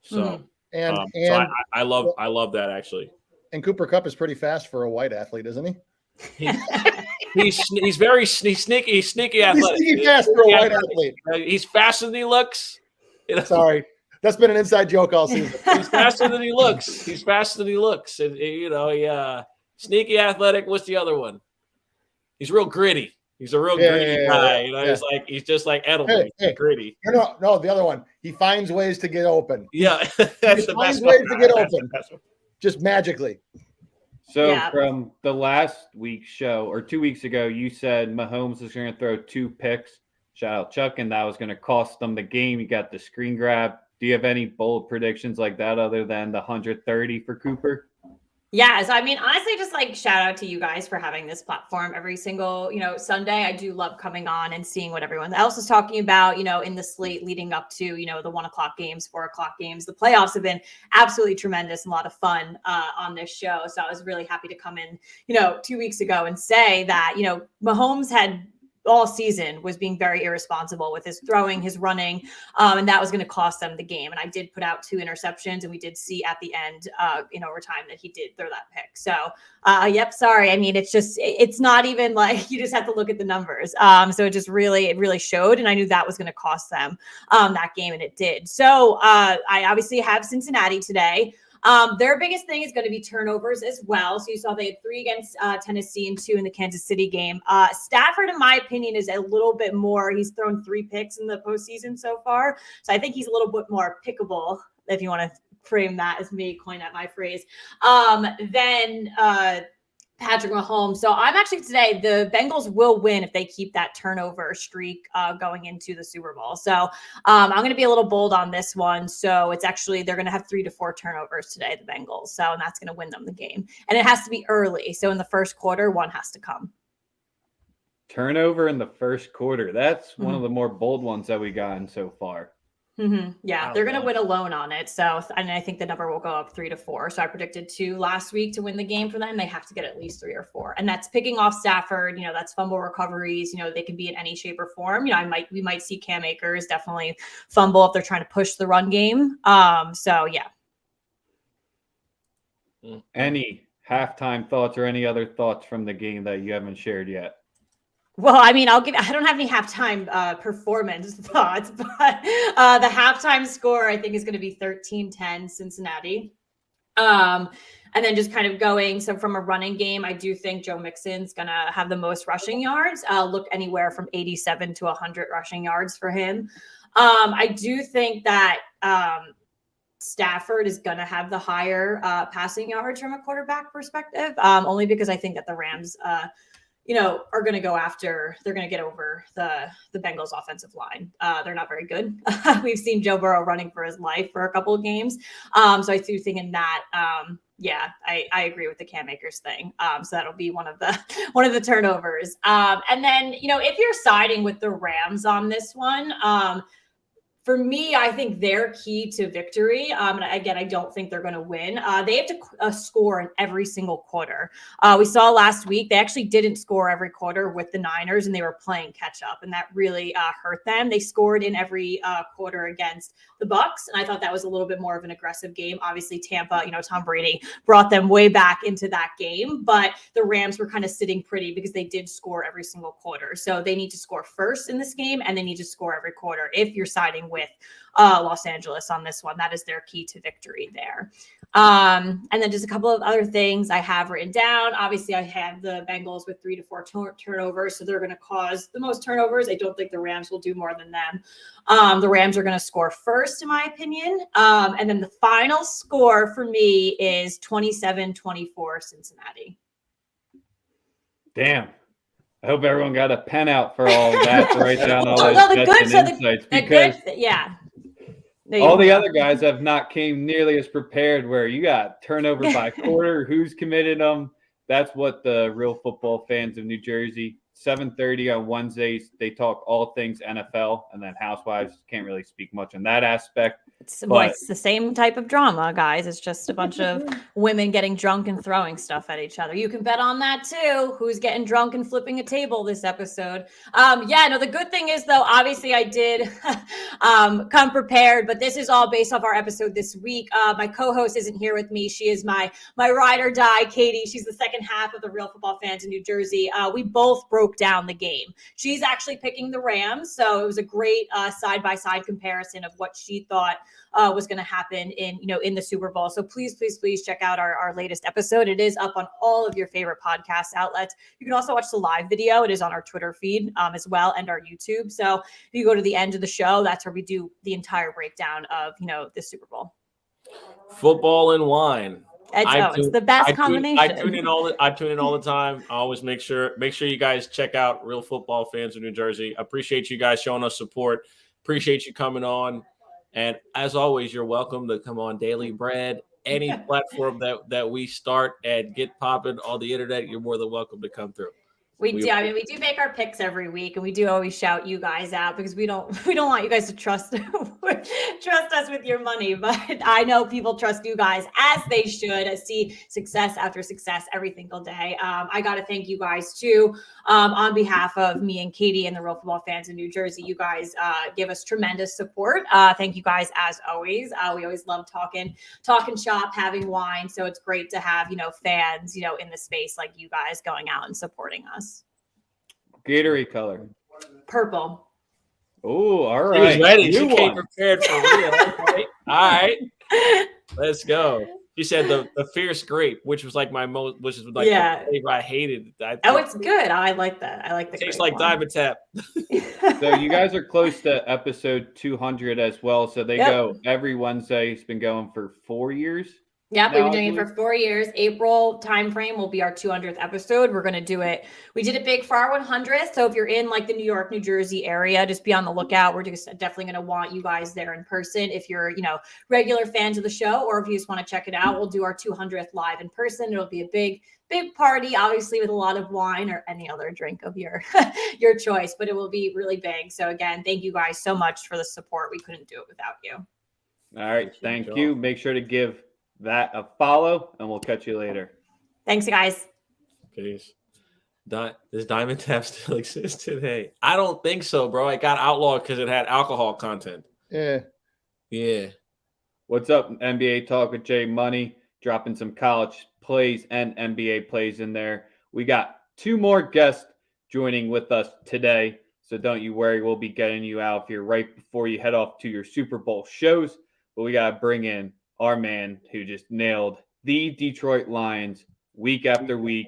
So, so I love that actually. And Cooper Kupp is pretty fast for a white athlete, isn't he? He's very sneaky. He's sneaky athletic. He's sneaky fast for a white athlete. He's faster than he looks. Sorry. That's been an inside joke all season. He's faster than he looks. And, sneaky athletic. What's the other one? He's real gritty. He's a real gritty guy. He's just like Edelman. He's gritty. No, the other one. He finds ways to get open. Yeah, that's the best ways to get open. Just magically. So from the last week's show or 2 weeks ago, you said Mahomes is going to throw 2 picks. Shout out Chuck, and that was going to cost them the game. You got the screen grab. Do you have any bold predictions like that other than the 130 for Cooper? Yeah, so I mean, honestly, just like shout out to you guys for having this platform every single, Sunday. I do love coming on and seeing what everyone else is talking about, in the slate leading up to, the 1:00 games, 4:00 games. The playoffs have been absolutely tremendous and a lot of fun on this show. So I was really happy to come in, 2 weeks ago and say that, Mahomes had all season was being very irresponsible with his throwing, his running, and that was going to cost them the game. And I did put out 2 interceptions, and we did see at the end in overtime that he did throw that pick. So, sorry. I mean, it's not even like you just have to look at the numbers. So it really showed, and I knew that was going to cost them that game, and it did. So I obviously have Cincinnati today. Their biggest thing is going to be turnovers as well. So you saw they had 3 against Tennessee and 2 in the Kansas City game. Stafford, in my opinion, is a little bit more. He's thrown 3 picks in the postseason so far. So I think he's a little bit more pickable, if you want to frame that as me coin out my phrase. Then Patrick Mahomes. So I'm actually today, the Bengals will win if they keep that turnover streak going into the Super Bowl. So I'm going to be a little bold on this one. So it's actually, they're going to have 3 to 4 turnovers today, the Bengals. So, and that's going to win them the game. And it has to be early. So in the first quarter, 1 has to come. Turnover in the first quarter. That's one of the more bold ones that we gotten so far. Yeah, they're going to win alone on it. So, and I think the number will go up 3 to 4. So I predicted 2 last week to win the game for them. They have to get at least 3 or 4. And that's picking off Stafford. That's fumble recoveries. They can be in any shape or form. We might see Cam Akers definitely fumble if they're trying to push the run game. So yeah. Any halftime thoughts or any other thoughts from the game that you haven't shared yet? Well, I mean, I don't have any halftime performance thoughts, but the halftime score I think is going to be 13-10 Cincinnati. And then just kind of going, so from a running game, I do think Joe Mixon's going to have the most rushing yards. Look anywhere from 87 to 100 rushing yards for him. I do think that Stafford is going to have the higher passing yards from a quarterback perspective, only because I think that the Rams are going to go after, they're going to get over the Bengals offensive line. They're not very good. We've seen Joe Burrow running for his life for a couple of games. So I do think in that, I agree with the Cam Akers thing. So that'll be one of the turnovers. And then, if you're siding with the Rams on this one, for me, I think they're key to victory. And again, I don't think they're going to win. They have to score in every single quarter. We saw last week, they actually didn't score every quarter with the Niners, and they were playing catch up, and that really hurt them. They scored in every quarter against the Bucks, and I thought that was a little bit more of an aggressive game. Obviously, Tampa, Tom Brady brought them way back into that game, but the Rams were kind of sitting pretty because they did score every single quarter. So they need to score first in this game, and they need to score every quarter if you're siding with Los Angeles on this one. That is their key to victory there. And then just a couple of other things I have written down. Obviously, I have the Bengals with 3 to 4 turnovers, so they're going to cause the most turnovers. I don't think the Rams will do more than them. The Rams are going to score first, in my opinion. And then the final score for me is 27-24 Cincinnati. Damn. I hope everyone got a pen out for all of that to write down all those insights, because all the other guys have not came nearly as prepared, where you got turnover by quarter, who's committed them. That's what the real football fans of New Jersey, 7:30 on Wednesdays, they talk all things NFL, and then Housewives can't really speak much on that aspect. It's the same type of drama, guys. It's just a bunch of women getting drunk and throwing stuff at each other. You can bet on that too. Who's getting drunk and flipping a table this episode? The good thing is, though, obviously I did come prepared, but this is all based off our episode this week. My co-host isn't here with me. She is my ride or die, Katie. She's the second half of the Real Football Fans in New Jersey. We both broke down the game. She's actually picking the Rams, so it was a great side-by-side comparison of what she thought was going to happen in the Super Bowl. So please check out our latest episode. It is up on all of your favorite podcast outlets. You can also watch the live video. It is on our Twitter feed as well, and our YouTube. So if you go to the end of the show, that's where we do the entire breakdown of the Super Bowl. Football and wine. It's the best combination. I tune in all the time. I always make sure you guys check out Real Football Fans of New Jersey. Appreciate you guys showing us support. Appreciate you coming on. And as always, you're welcome to come on Daily Bread, any platform that we start and get popping on the internet. You're more than welcome to come through. We do make our picks every week, and we do always shout you guys out because we don't want you guys to trust us with your money. But I know people trust you guys as they should. See success after success every single day. I got to thank you guys too, on behalf of me and Katie and the Real Football Fans in New Jersey. You guys give us tremendous support. Thank you guys as always. We always love talking shop, having wine. So it's great to have fans in the space like you guys going out and supporting us. Gatorade color. Purple. Oh, all right. She was ready. She came prepared for real. Okay. All right. Let's go. She said the fierce grape, which was like the flavor I hated. It's good. I like that. I like the tastes like Diamond Tap. So you guys are close to episode 200 as well. So they go every Wednesday. It's been going for 4 years. Yep, we've Now, been doing it for 4 years. April timeframe will be our 200th episode. We're going to do it. We did it big for our 100th. So if you're in like the New York, New Jersey area, just be on the lookout. We're just definitely going to want you guys there in person. If you're, regular fans of the show, or if you just want to check it out, we'll do our 200th live in person. It'll be a big party, obviously with a lot of wine or any other drink of your your choice, but it will be really big. So again, thank you guys so much for the support. We couldn't do it without you. All right. Thank you. Make sure to give that a follow, and we'll catch you later. Thanks, guys. Peace. Does Diamond Tap still exist today? I don't think so, bro. It got outlawed because it had alcohol content. Yeah. What's up, NBA Talk with Jay Money? Dropping some college plays and NBA plays in there. We got 2 more guests joining with us today, so don't you worry. We'll be getting you out here right before you head off to your Super Bowl shows. But we got to bring in our man who just nailed the Detroit Lions week after week.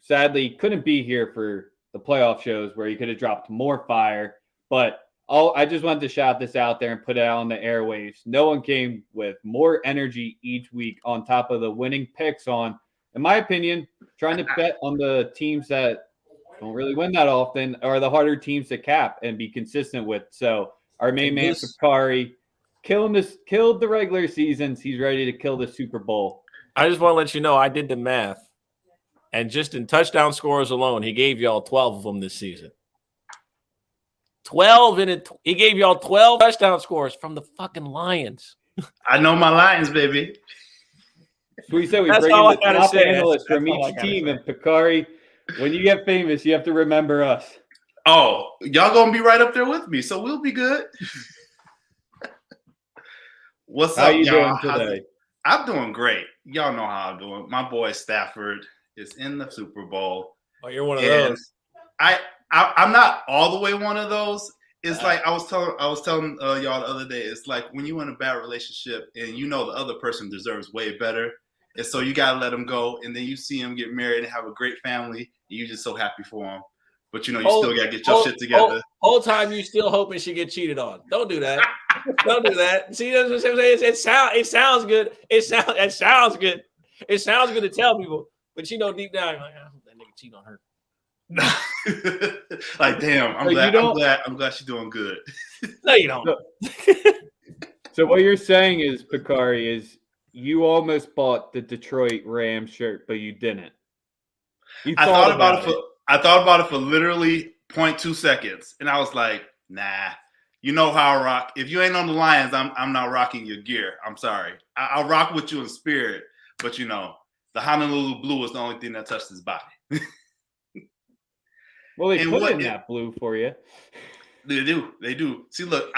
Sadly, couldn't be here for the playoff shows where he could have dropped more fire. But I just wanted to shout this out there and put it out on the airwaves. No one came with more energy each week on top of the winning picks on, in my opinion, trying to bet on the teams that don't really win that often or the harder teams to cap and be consistent with. So our main man, Fakari, killed the regular seasons. He's ready to kill the Super Bowl. I just want to let you know I did the math, and just in touchdown scores alone, he gave y'all 12 of them this season. 12 in it. He gave y'all 12 touchdown scores from the fucking Lions. I know my Lions, baby. So we said we bring in the top analysts from each team, and Fakari, when you get famous, you have to remember us. Oh, y'all gonna be right up there with me, so we'll be good. What's How up, you y'all? doing today? I'm doing great. Y'all know how I'm doing. My boy Stafford is in the Super Bowl. Oh, you're one of those. I'm not all the way one of those. It's like I was telling y'all the other day. It's like when you in a bad relationship and you know the other person deserves way better, and so you gotta let them go. And then you see them get married and have a great family, and you're just so happy for them. But you still gotta get your shit together. Whole time you still hoping she get cheated on. Don't do that. Don't do that. See, that's what I'm saying. It sounds good. It sounds good. It sounds good to tell people, but deep down, you're like, I hope that nigga cheat on her. Like, damn, I'm glad she's doing good. No, you don't. So what you're saying is, Fakari, is you almost bought the Detroit Rams shirt, but you didn't. I thought about it for literally 0.2 seconds, and I was like, nah. You know how I rock. If you ain't on the Lions, I'm not rocking your gear. I'm sorry. I'll rock with you in spirit, but the Honolulu blue is the only thing that touched his body. Well, they put in that blue for you. They do. See, look,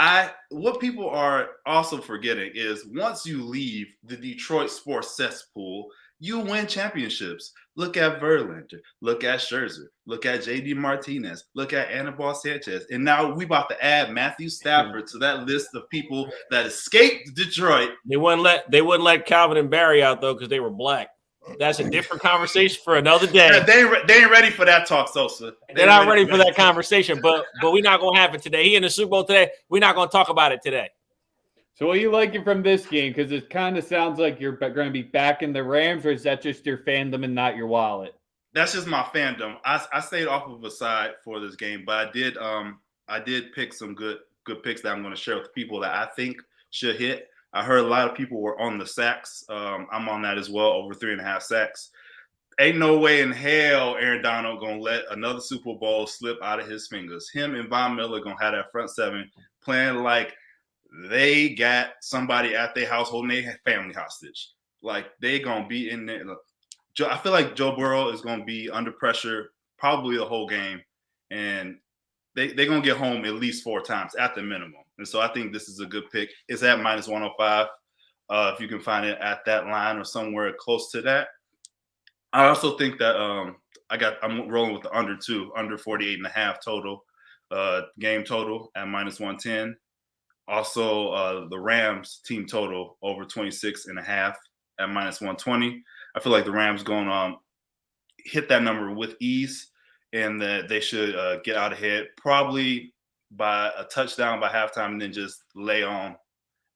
what people are also forgetting is once you leave the Detroit sports cesspool, you win championships. Look at Verlander. Look at Scherzer. Look at J.D. Martinez. Look at Anibal Sanchez. And now we about to add Matthew Stafford to that list of people that escaped Detroit. They wouldn't let Calvin and Barry out though because they were black. That's a different conversation for another day. They ain't ready for that talk, Sosa. They're not ready for that conversation, but we're not going to have it today. He in the Super Bowl today. We're not going to talk about it today. So what are you liking from this game? Because it kind of sounds like you're going to be back in the Rams, or is that just your fandom and not your wallet? That's just my fandom. I stayed off of a side for this game, but I did pick some good picks that I'm going to share with people that I think should hit. I heard a lot of people were on the sacks. I'm on that as well, over 3.5 sacks. Ain't no way in hell Aaron Donald going to let another Super Bowl slip out of his fingers. Him and Von Miller going to have that front seven playing like they got somebody at their house holding their family hostage. Like they going to be in there. I feel like Joe Burrow is going to be under pressure probably the whole game. And they're going to get home at least 4 times at the minimum. And so I think this is a good pick. It's at -105 if you can find it at that line or somewhere close to that. I also think that I'm rolling with the under 48.5 total, game total at -110. Also, the Rams team total over 26.5 at -120. I feel like the Rams going to hit that number with ease, and that they should get out ahead probably by a touchdown by halftime, and then just lay on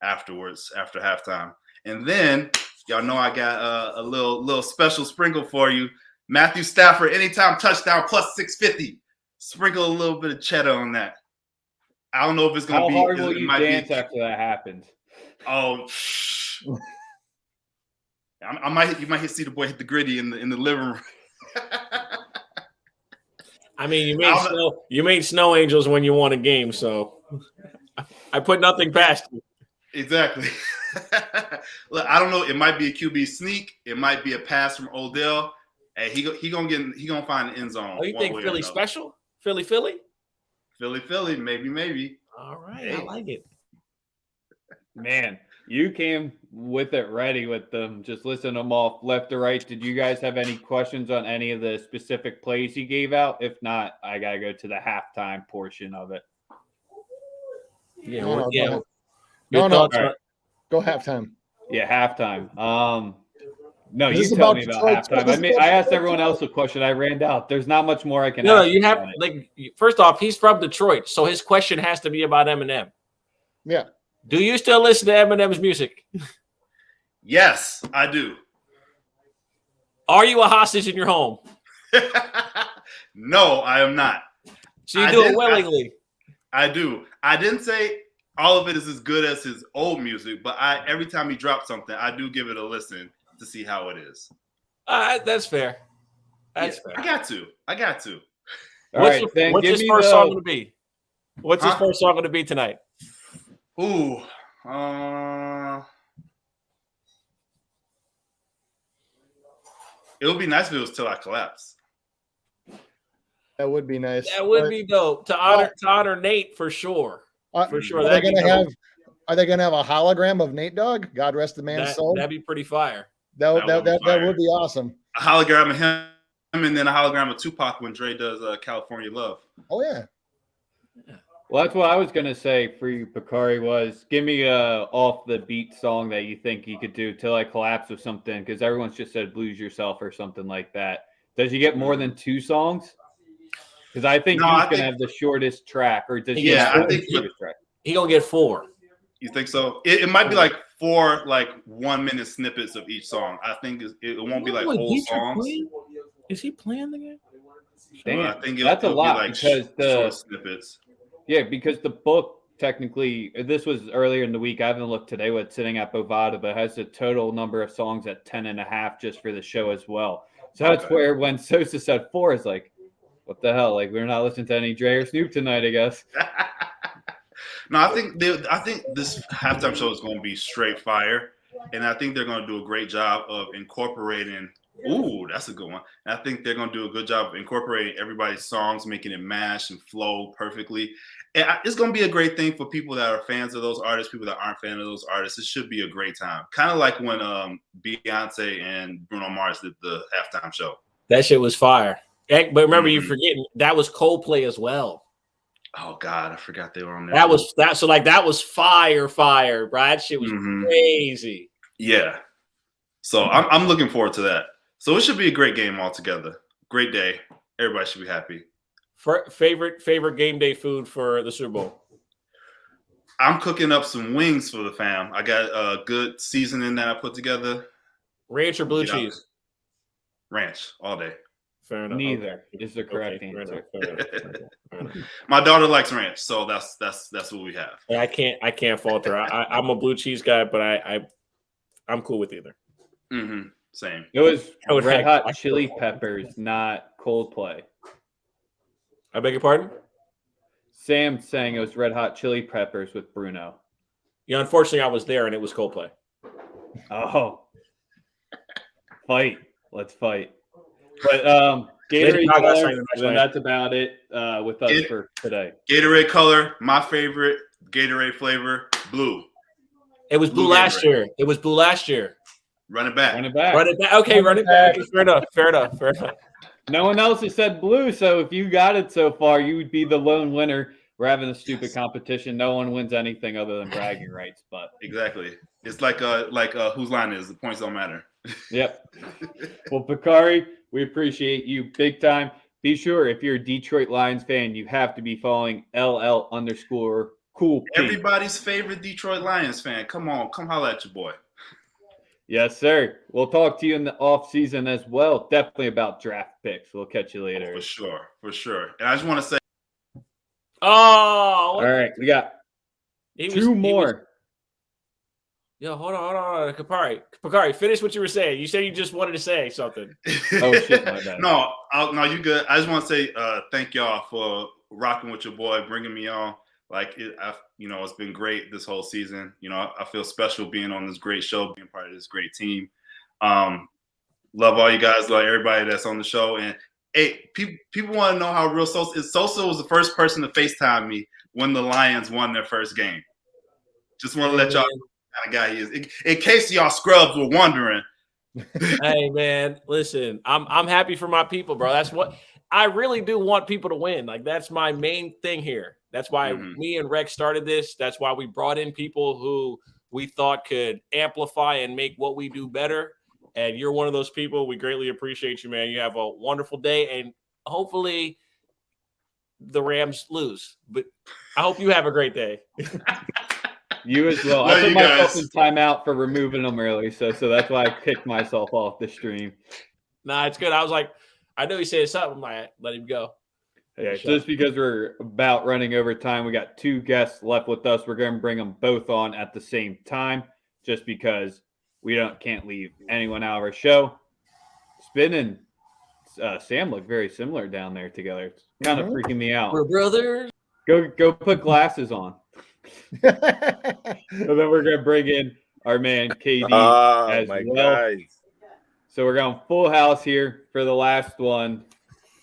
afterwards after halftime. And then y'all know I got a little special sprinkle for you. Matthew Stafford, anytime touchdown plus 650. Sprinkle a little bit of cheddar on that. I don't know if it's going to be. How hard will it you might dance be, after that happens? Oh, you might see the boy hit the gritty in the living room. I mean, you made snow angels when you won a game, so I put nothing past you. Exactly. Look, I don't know. It might be a QB sneak. It might be a pass from Odell. Hey, he gonna find the end zone. Oh, you think Philly special? Philly? Philly, maybe. All right, Hey. I like it. Man, you came with it ready with them. Just listen them off left to right. Did you guys have any questions on any of the specific plays he gave out? If not, I gotta go to the halftime portion of it. Yeah, No, yeah. go Your No, thoughts? All right. Go halftime. Yeah, halftime. No, Is you this tell about me about Detroit? halftime. Is this about I asked Detroit? everyone else a question. I ran out. There's not much more I can No, ask. you have on it. like first off, he's from Detroit, so his question has to be about Eminem. Yeah. Do you still listen to Eminem's music? Yes, I do. Are you a hostage in your home? No, I am not. So you do it willingly. I do. I didn't say all of it is as good as his old music, but every time he drops something, I do give it a listen to see how it is. That's fair. That's fair. I got to. All right, then what's give his me first the- song going to be? What's his Huh? first song going to be tonight? Ooh. It would be nice if it was Till I Collapse. That would be nice. That would be dope to honor Nate for sure. For sure. Are they gonna have a hologram of Nate Dogg? God rest the man's soul. That'd be pretty fire. That would fire. be awesome. A hologram of him and then a hologram of Tupac when Dre does California Love. Oh yeah. Well, that's what I was gonna say for you, Bakari. Was give me a off the beat song that you think he could do till I collapse or something, because everyone's just said "Lose Yourself" or something like that. Does he get more than 2 songs? Because I think he's gonna have the shortest track, or does he? Yeah, have I think the shortest track? He gonna get 4. You think so? It might be like 4 1-minute snippets of each song. I think it won't be like whole songs. Is he playing the game? Damn, I think that's a lot be like because short snippets. Yeah, because the book technically, this was earlier in the week. I haven't looked today what's sitting at Bovada, but has the total number of songs at 10.5 just for the show as well. So that's where when Sosa said 4, it's like, what the hell? Like, we're not listening to any Dre or Snoop tonight, I guess. No, I think this halftime show is going to be straight fire, and I think they're going to do a great job of incorporating. Ooh, that's a good one. And I think they're going to do a good job of incorporating everybody's songs, making it mash and flow perfectly. And it's going to be a great thing for people that are fans of those artists, people that aren't fans of those artists. It should be a great time. Kind of like when Beyonce and Bruno Mars did the halftime show. That shit was fire. But remember, you're forgetting that was Coldplay as well. Oh God, I forgot they were on there. That was fire, bro. That shit was crazy. Yeah. So I'm looking forward to that. So it should be a great game altogether. Great day. Everybody should be happy. Favorite game day food for the Super Bowl? I'm cooking up some wings for the fam. I got a good seasoning that I put together. Ranch or blue cheese? Ranch all day. Fair enough. Neither is the correct answer. Fair enough. My daughter likes ranch, so that's what we have. I can't falter. I'm a blue cheese guy, but I'm cool with either. Mm-hmm. Same. It was Red Hot Chili Peppers, not Coldplay. I beg your pardon? Sam saying it was Red Hot Chili Peppers with Bruno. Yeah, unfortunately, I was there and it was Coldplay. Oh, fight! Let's fight. But Gatorade Color, then that's about it with us for today. Gatorade Color, my favorite Gatorade flavor, blue. It was blue last year. It was blue last year. Run it back. Okay, run it back. Fair enough. No one else has said blue, so if you got it so far, you would be the lone winner. We're having a stupid competition. No one wins anything other than bragging rights. But exactly, it's like whose line is the points don't matter. Yep. Well, Bakari, we appreciate you big time. Be sure if you're a Detroit Lions fan, you have to be following LL_cool P. Everybody's favorite Detroit Lions fan. Come on, come holler at your boy. Yes, sir. We'll talk to you in the off season as well. Definitely about draft picks. We'll catch you later. For sure. And I just want to say, Oh, All right, we got two more. Yo, hold on. Kapari, finish what you were saying. You said you just wanted to say something. Oh shit, my bad. No, you good. I just want to say thank y'all for rocking with your boy, bringing me on. Like it's been great this whole season. I feel special being on this great show, being part of this great team. Love all you guys, love everybody that's on the show. And hey, people want to know how real Sosa is. Sosa was the first person to FaceTime me when the Lions won their first game. Just want to let y'all know what kind of guy he is. In case y'all scrubs were wondering. Hey man, listen, I'm happy for my people, bro. That's what I really do want people to win. Like that's my main thing here. That's why me and Rex started this. That's why we brought in people who we thought could amplify and make what we do better. And you're one of those people. We greatly appreciate you, man. You have a wonderful day, and hopefully the Rams lose. But I hope you have a great day. You as well. I put myself in timeout for removing them early, so that's why I kicked myself off the stream. Nah, it's good. I was like, I know he said something. I'm like, let him go. Yeah, just because we're about running over time, we got two guests left with us. We're going to bring them both on at the same time, just because we can't leave anyone out of our show. Spin and Sam look very similar down there together. It's kind of freaking me out. We're brothers. Go put glasses on. And then we're gonna bring in our man KD as well. Guys. So we're going full house here for the last one.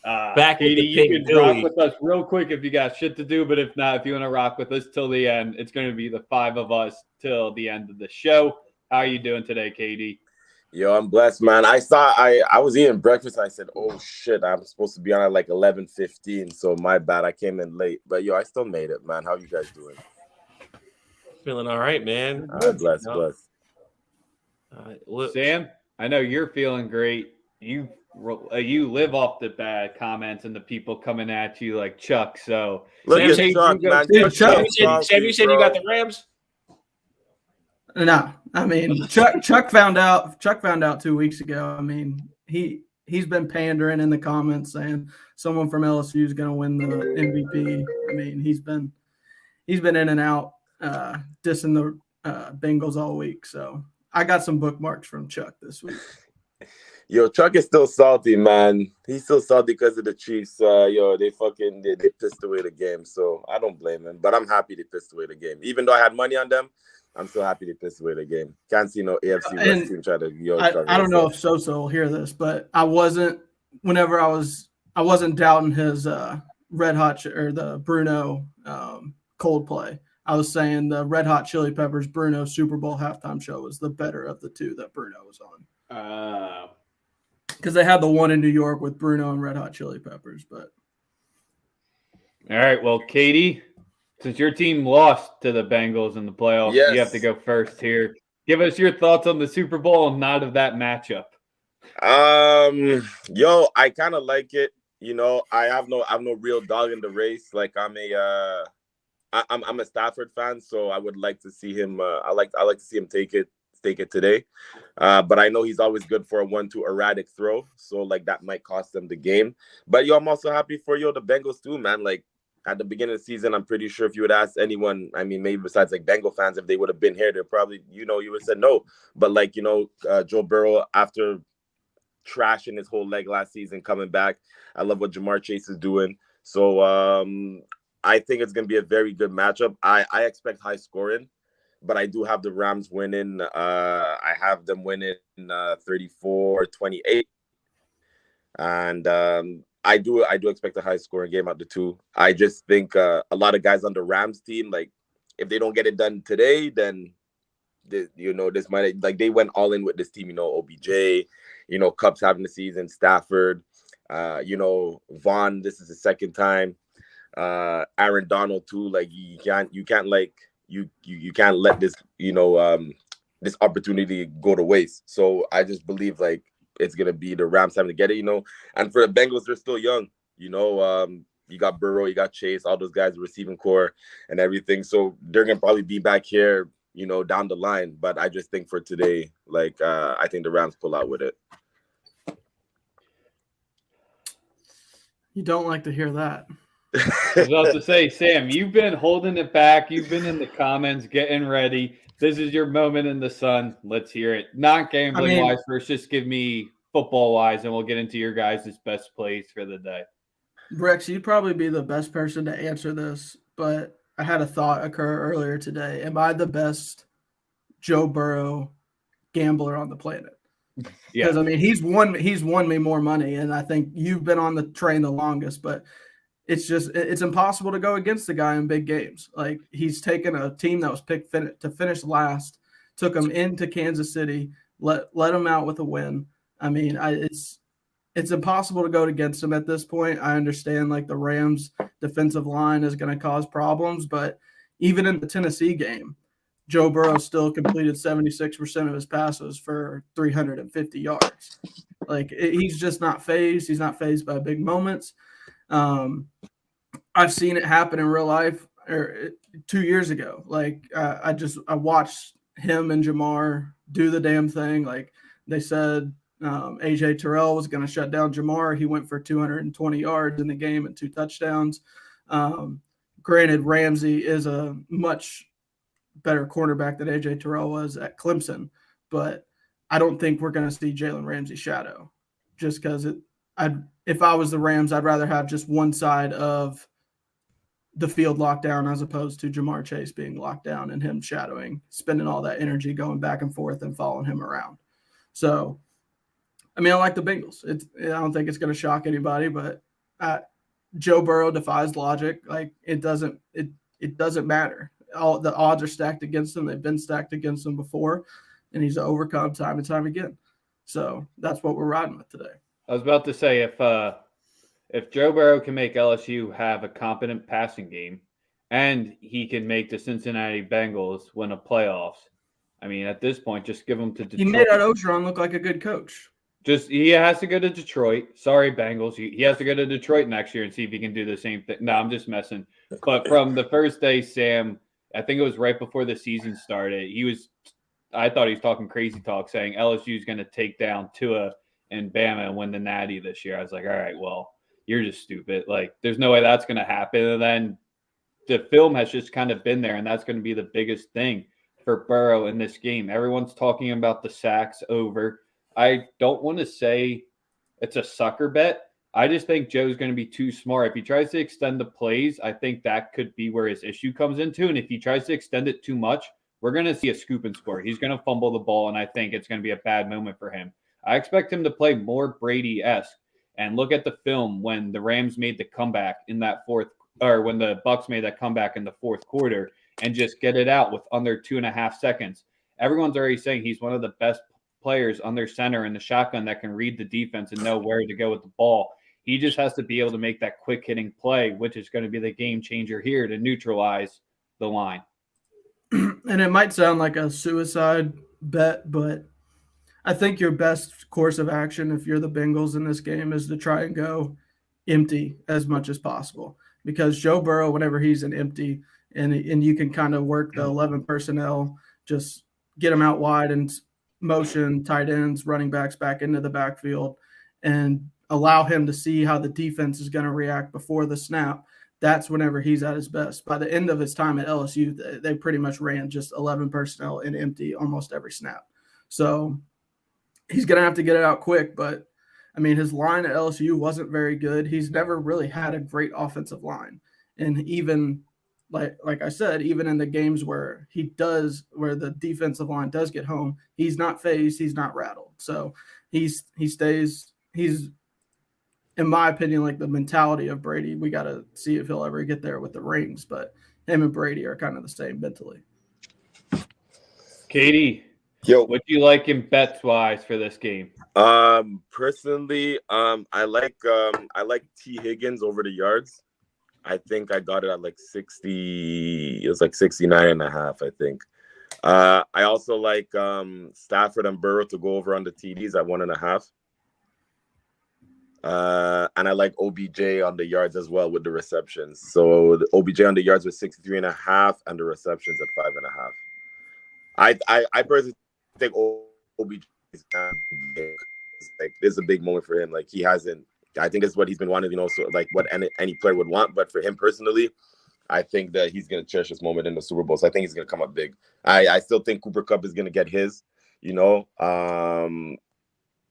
Back KD, you can rock with us real quick if you got shit to do, but if not, if you want to rock with us till the end, it's going to be the five of us till the end of the show. How are you doing today, KD? Yo, I'm blessed, man. I was eating breakfast. I said, oh shit, I'm supposed to be on at like 11:15. So my bad, I came in late. But yo, I still made it, man. How you guys doing? Feeling all right, man. Blessed. Sam, I know you're feeling great. You live off the bad comments and the people coming at you like Chuck. So look at Chuck, man. Sam, you said you got the Rams? No, I mean Chuck found out 2 weeks ago. I mean he's been pandering in the comments saying someone from LSU is going to win the MVP. I mean he's been in and out dissing the Bengals all week. So I got some bookmarks from Chuck this week. Yo, Chuck is still salty, man. He's still salty because of the Chiefs. They pissed away the game. So I don't blame him. But I'm happy they pissed away the game. Even though I had money on them, I'm so happy they pissed away the game. Can't see no AFC West team try to. I don't know if Sosa will hear this, but I wasn't doubting his Red Hot or the Bruno Coldplay. I was saying the Red Hot Chili Peppers Bruno Super Bowl halftime show was the better of the two that Bruno was on. Because they had the one in New York with Bruno and Red Hot Chili Peppers. But all right, well, Katie, since your team lost to the Bengals in the playoffs, you have to go first here. Give us your thoughts on the Super Bowl and not of that matchup. I kind of like it. I have no real dog in the race. Like I'm a Stafford fan, so I would like to see him. I like to see him take it today. But I know he's always good for a 1-2 erratic throw, so like that might cost them the game. But I'm also happy for the Bengals too, man. Like at the beginning of the season, I'm pretty sure if you would ask anyone, I mean, maybe besides like Bengal fans, if they would have been here, they're probably, you would have said no. But like, Joe Burrow, after trashing his whole leg last season, coming back, I love what Jamar Chase is doing. So I think it's going to be a very good matchup. I expect high scoring, but I do have the Rams winning. I have them winning 34-28. And I do expect a high scoring game out the two. I just think a lot of guys on the Rams team, like if they don't get it done today, then this might, like they went all in with this team. OBJ, Cubs having the season, Stafford, Vaughn. This is the second time. Aaron Donald too. Like you can't let this this opportunity go to waste. So I just believe like it's gonna be the Rams having to get it, And for the Bengals, they're still young, You got Burrow, you got Chase, all those guys, the receiving core and everything. So they're gonna probably be back here, down the line. But I just think for today, like I think the Rams pull out with it. You don't like to hear that. I was about to say, Sam, you've been holding it back. You've been in the comments getting ready. This is your moment in the sun. Let's hear it. Not gambling wise first, just give me football wise, and we'll get into your guys' best plays for the day. Rex, you'd probably be the best person to answer this, but I had a thought occur earlier today. Am I the best Joe Burrow gambler on the planet? Because he's won me more money, and I think you've been on the train the longest, but it's impossible to go against the guy in big games. Like, he's taken a team that was picked to finish last, took them into Kansas City, let them out with a win. I mean, it's impossible to go against him at this point. I understand, like, the Rams' defensive line is going to cause problems, but even in the Tennessee game, Joe Burrow still completed 76% of his passes for 350 yards. Like, he's just not phased. He's not phased by big moments. I've seen it happen in real life 2 years ago. Like, I watched him and Jamar do the damn thing. Like, they said AJ Terrell was going to shut down Jamar. He went for 220 yards in the game and 2 touchdowns. Granted, Ramsey is a much better cornerback than AJ Terrell was at Clemson, but I don't think we're going to see Jalen Ramsey shadow, just because if I was the Rams, I'd rather have just one side of the field locked down as opposed to Jamar Chase being locked down and him shadowing, spending all that energy going back and forth and following him around. So, I like the Bengals. I don't think it's going to shock anybody, but Joe Burrow defies logic. Like, it doesn't matter. All the odds are stacked against him. They've been stacked against him before, and he's overcome time and time again. So that's what we're riding with today. I was about to say, if Joe Burrow can make LSU have a competent passing game, and he can make the Cincinnati Bengals win a playoffs, at this point, just give him to Detroit. He made Ed Orgeron look like a good coach. He has to go to Detroit. Sorry, Bengals. He has to go to Detroit next year and see if he can do the same thing. No, I'm just messing. But from the first day, Sam, I think it was right before the season started, I thought he was talking crazy talk, saying LSU is going to take down Tua and Bama and win the Natty this year. I was like, all right, well, you're just stupid. Like, there's no way that's going to happen. And then the film has just kind of been there, and that's going to be the biggest thing for Burrow in this game. Everyone's talking about the sacks over. I don't want to say it's a sucker bet. I just think Joe's going to be too smart. If he tries to extend the plays, I think that could be where his issue comes into. And if he tries to extend it too much, we're going to see a scoop and score. He's going to fumble the ball, and I think it's going to be a bad moment for him. I expect him to play more Brady-esque. And look at the film when the Rams made the comeback in that when the Bucs made that comeback in the fourth quarter, and just get it out with under 2.5 seconds. Everyone's already saying he's one of the best players under center in the shotgun that can read the defense and know where to go with the ball. He just has to be able to make that quick hitting play, which is going to be the game changer here to neutralize the line. And it might sound like a suicide bet, but I think your best course of action if you're the Bengals in this game is to try and go empty as much as possible, because Joe Burrow, whenever he's an empty and you can kind of work the 11 personnel, just get them out wide and motion tight ends, running backs back into the backfield and allow him to see how the defense is going to react before the snap. That's whenever he's at his best. By the end of his time at LSU, they pretty much ran just 11 personnel and empty almost every snap. So he's going to have to get it out quick, but his line at LSU wasn't very good. He's never really had a great offensive line. And even like I said, even in the games where the defensive line does get home, he's not phased, he's not rattled. So he's in my opinion, like the mentality of Brady. We got to see if he'll ever get there with the rings, but him and Brady are kind of the same mentally. Katie, what do you like in bets wise for this game? Personally, I like T. Higgins over the yards. I think I got it at like 60. It was like 69.5, I think. I also like Stafford and Burrow to go over on the TDs at 1.5. And I like OBJ on the yards as well with the receptions. So the OBJ on the yards was 63.5 and the receptions at 5.5. I personally think OBJ is like this is a big moment for him. Like he hasn't. I think it's what he's been wanting, so like what any player would want. But for him personally, I think that he's going to cherish this moment in the Super Bowl. So I think he's going to come up big. I still think Cooper Kupp is going to get his.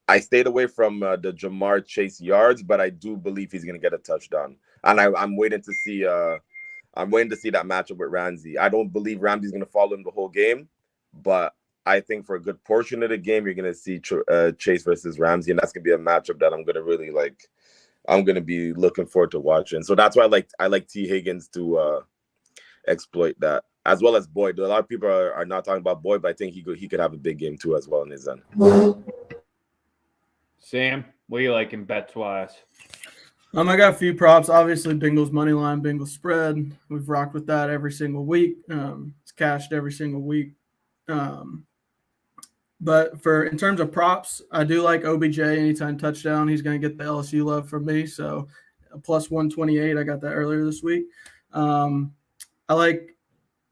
I stayed away from the Jamar Chase yards, but I do believe he's going to get a touchdown. And I'm waiting to see. I'm waiting to see that matchup with Ramsey. I don't believe Ramsey's going to follow him the whole game, but I think for a good portion of the game, you're going to see Chase versus Ramsey, and that's going to be a matchup that I'm going to really like. I'm going to be looking forward to watching. So that's why I like T. Higgins to exploit that, as well as Boyd. A lot of people are not talking about Boyd, but I think he could have a big game too as well in his end. Sam, what do you like in bets wise? I got a few props. Obviously, Bengals money line, Bengals spread. We've rocked with that every single week. It's cashed every single week. But in terms of props, I do like OBJ anytime touchdown. He's going to get the LSU love from me. So plus 128, I got that earlier this week. I like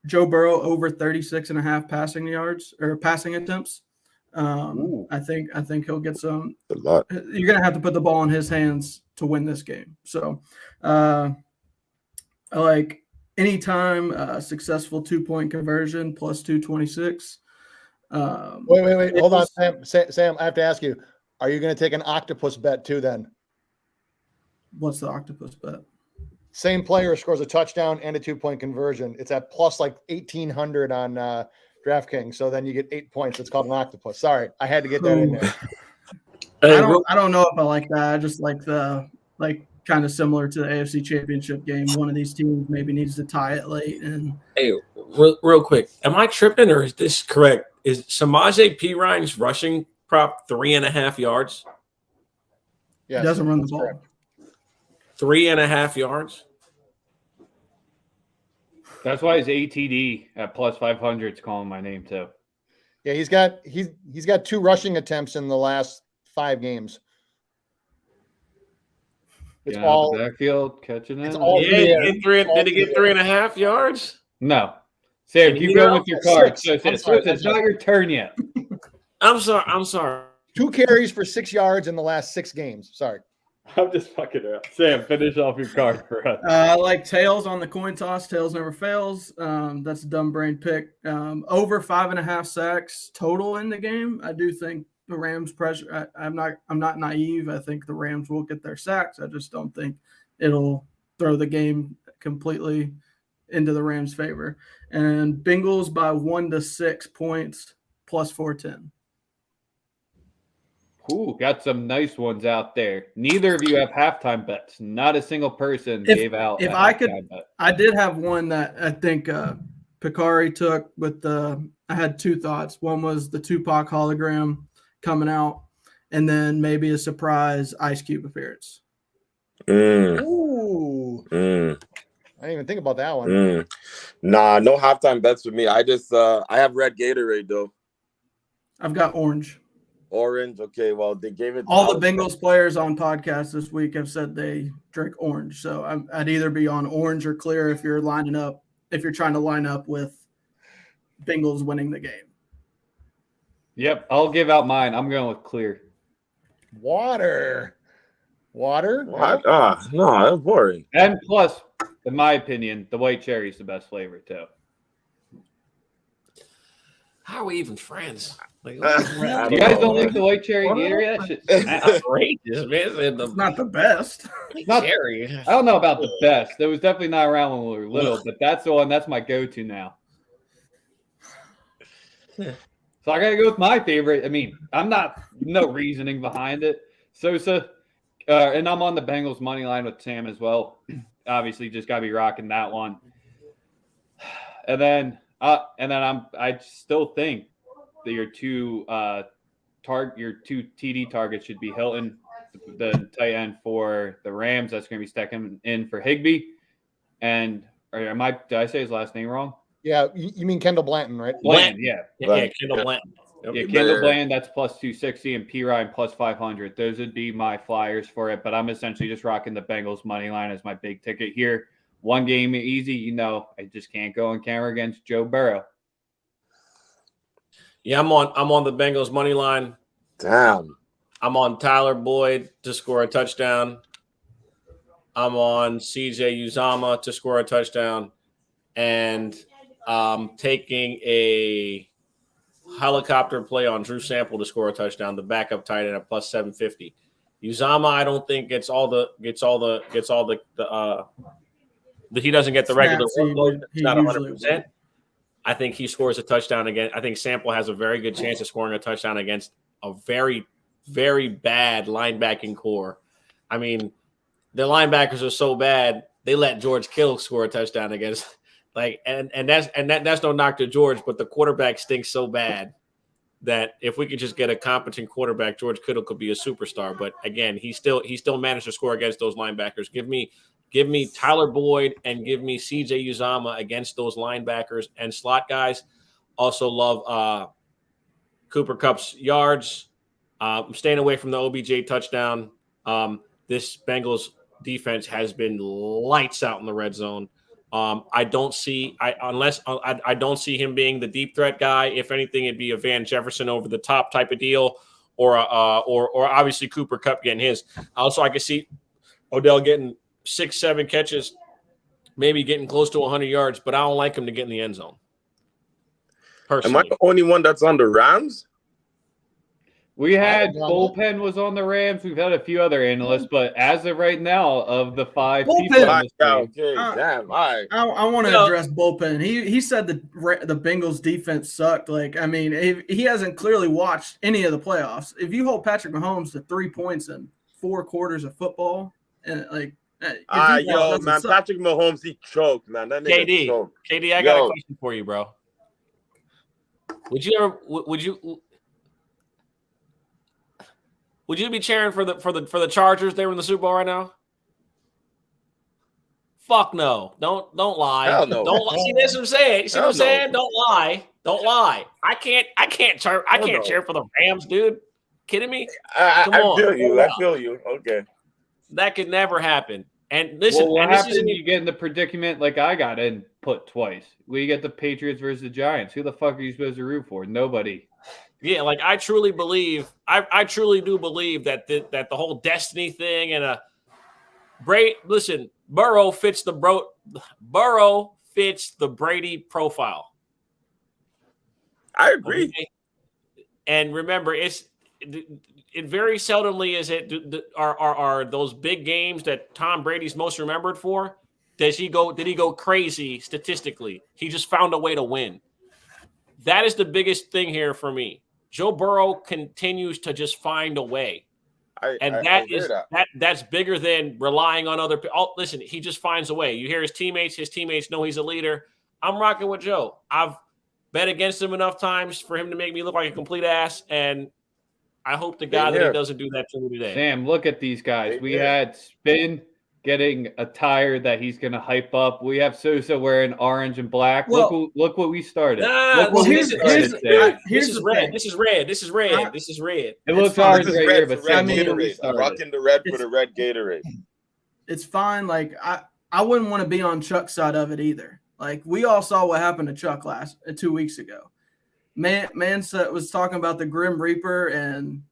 Joe Burrow over 36.5 passing yards or passing attempts. I think he'll get some. A lot. You're going to have to put the ball in his hands to win this game. So I like anytime successful 2-point conversion plus 226. Wait. Hold on, Sam. I have to ask you, are you going to take an octopus bet too then? What's the octopus bet? Same player scores a touchdown and a 2-point conversion. It's at plus like 1,800 on DraftKings. So then you get 8 points. It's called an octopus. Sorry, I had to get that in there. I don't know if I like that. I just like kind of similar to the AFC Championship game. One of these teams maybe needs to tie it late. And hey, real quick, am I tripping or is this correct? Is Samaje Perine's rushing prop 3.5 yards? Yeah, he doesn't run the ball. Correct. 3.5 yards. That's why his ATD at plus 500 is calling my name too. Yeah, he's got 2 rushing attempts in the last 5 games. It's all backfield catching it. It's all Did he get 3.5 yards? No. Sam, keep going with your cards. It's not your turn yet. I'm sorry. 2 carries for 6 yards in the last 6 games. Sorry. I'm just fucking around. Sam, finish off your card for us. I like tails on the coin toss. Tails never fails. That's a dumb brain pick. Over 5.5 sacks total in the game. I do think the Rams pressure. I'm not naive. I think the Rams will get their sacks. I just don't think it'll throw the game completely into the Rams' favor. And Bengals by 1 to 6 points plus 410. Ooh, got some nice ones out there. Neither of you have halftime bets. Not a single person gave out. If I could, bet. I did have one that I think Picari took with I had 2 thoughts. One was the Tupac hologram coming out, and then maybe a surprise Ice Cube appearance. Ooh. I didn't even think about that one. Nah, no halftime bets for me. I just I have red Gatorade though. I've got orange. Orange. Okay, well they gave it. All the Bengals players on podcasts this week have said they drink orange. So I'd either be on orange or clear if you're trying to line up with Bengals winning the game. Yep, I'll give out mine. I'm going with clear. Water. What? No, that's boring. And plus, in my opinion, the white cherry is the best flavor too. How are we even friends? Like, you guys don't like the white cherry Gatorade? That shit's outrageous, man. It's not the best. It's not cherry. I don't know about the best. It was definitely not around when we were little, but that's the one. That's my go-to now. So I gotta go with my favorite. I mean, no reasoning behind it. Sosa, and I'm on the Bengals money line with Sam as well. Obviously, just gotta be rocking that one. And then I still think that your two TD targets should be Hilton, the tight end for the Rams. That's going to be stepping in for Higbee. And did I say his last name wrong? Yeah, you mean Kendall Blanton, right? Blanton, yeah. Kendall Blanton. Yeah, Kendall Bland, that's plus 260, and P. Ryan plus 500. Those would be my flyers for it, but I'm essentially just rocking the Bengals money line as my big ticket here. One game easy, I just can't go on camera against Joe Burrow. Yeah, I'm on the Bengals money line. Damn. I'm on Tyler Boyd to score a touchdown. I'm on CJ Uzama to score a touchdown, and taking a helicopter play on Drew Sample to score a touchdown. The backup tight end at plus 750. Uzama, I don't think he doesn't get the regular Snaps he workload. would- It's he not usually 100%. I think he scores a touchdown again. I think Sample has a very good chance of scoring a touchdown against a very, very bad linebacking core. I mean, the linebackers are so bad they let George Kittle score a touchdown against. That's no knock to George, but the quarterback stinks so bad that if we could just get a competent quarterback, George Kittle could be a superstar. But again, he still managed to score against those linebackers. Give me Tyler Boyd and give me CJ Uzama against those linebackers and slot guys. Also love Cooper Kupp's yards. I'm staying away from the OBJ touchdown. This Bengals defense has been lights out in the red zone. I don't see him being the deep threat guy. If anything, it'd be a Van Jefferson over the top type of deal, or obviously Cooper Kupp getting his. Also, I could see Odell getting 6-7 catches, maybe getting close to 100 yards, but I don't like him to get in the end zone. Personally. Am I the only one that's on the Rams? We had Bullpen was on the Rams. We've had a few other analysts, but as of right now, of the 5 people on this team, Damn, all right. I want to address Bullpen. He said the Bengals defense sucked. Like, I mean, he hasn't clearly watched any of the playoffs. If you hold Patrick Mahomes to 3 points in 4 quarters of football, and like, yo, man, suck. Patrick Mahomes, he choked, man. That nigga choked. KD, I got a question for you, bro. Would you be cheering for the Chargers? They were in the Super Bowl right now. Fuck no! Don't lie. Hell no. Don't lie. See, that's what I'm saying. See what I'm saying? Don't lie. Don't lie. I can't cheer for the Rams, dude. Kidding me? Come on. I feel you. Okay. That could never happen. And listen, what happens when you get in the predicament like I got in put twice? We get the Patriots versus the Giants. Who the fuck are you supposed to root for? Nobody. Yeah, like I truly do believe that the whole destiny thing and listen, Burrow fits the Brady profile. I agree. Okay? And remember, it very seldomly is are those big games that Tom Brady's most remembered for. Did he go crazy statistically? He just found a way to win. That is the biggest thing here for me. Joe Burrow continues to just find a way. That's bigger than relying on other people. Listen, he just finds a way. You hear his teammates know he's a leader. I'm rocking with Joe. I've bet against him enough times for him to make me look like a complete ass, and I hope to God that he doesn't do that to me today. Sam, look at these guys. We had Spin getting a tire that he's going to hype up. We have Sosa wearing orange and black. Well, look what we started. Here's red. This is red. It looks orange right here, but red Sam, Gatorade. I'm rocking the red for the red Gatorade. It's fine. Like I wouldn't want to be on Chuck's side of it either. Like we all saw what happened to Chuck 2 weeks ago. Man was talking about the Grim Reaper and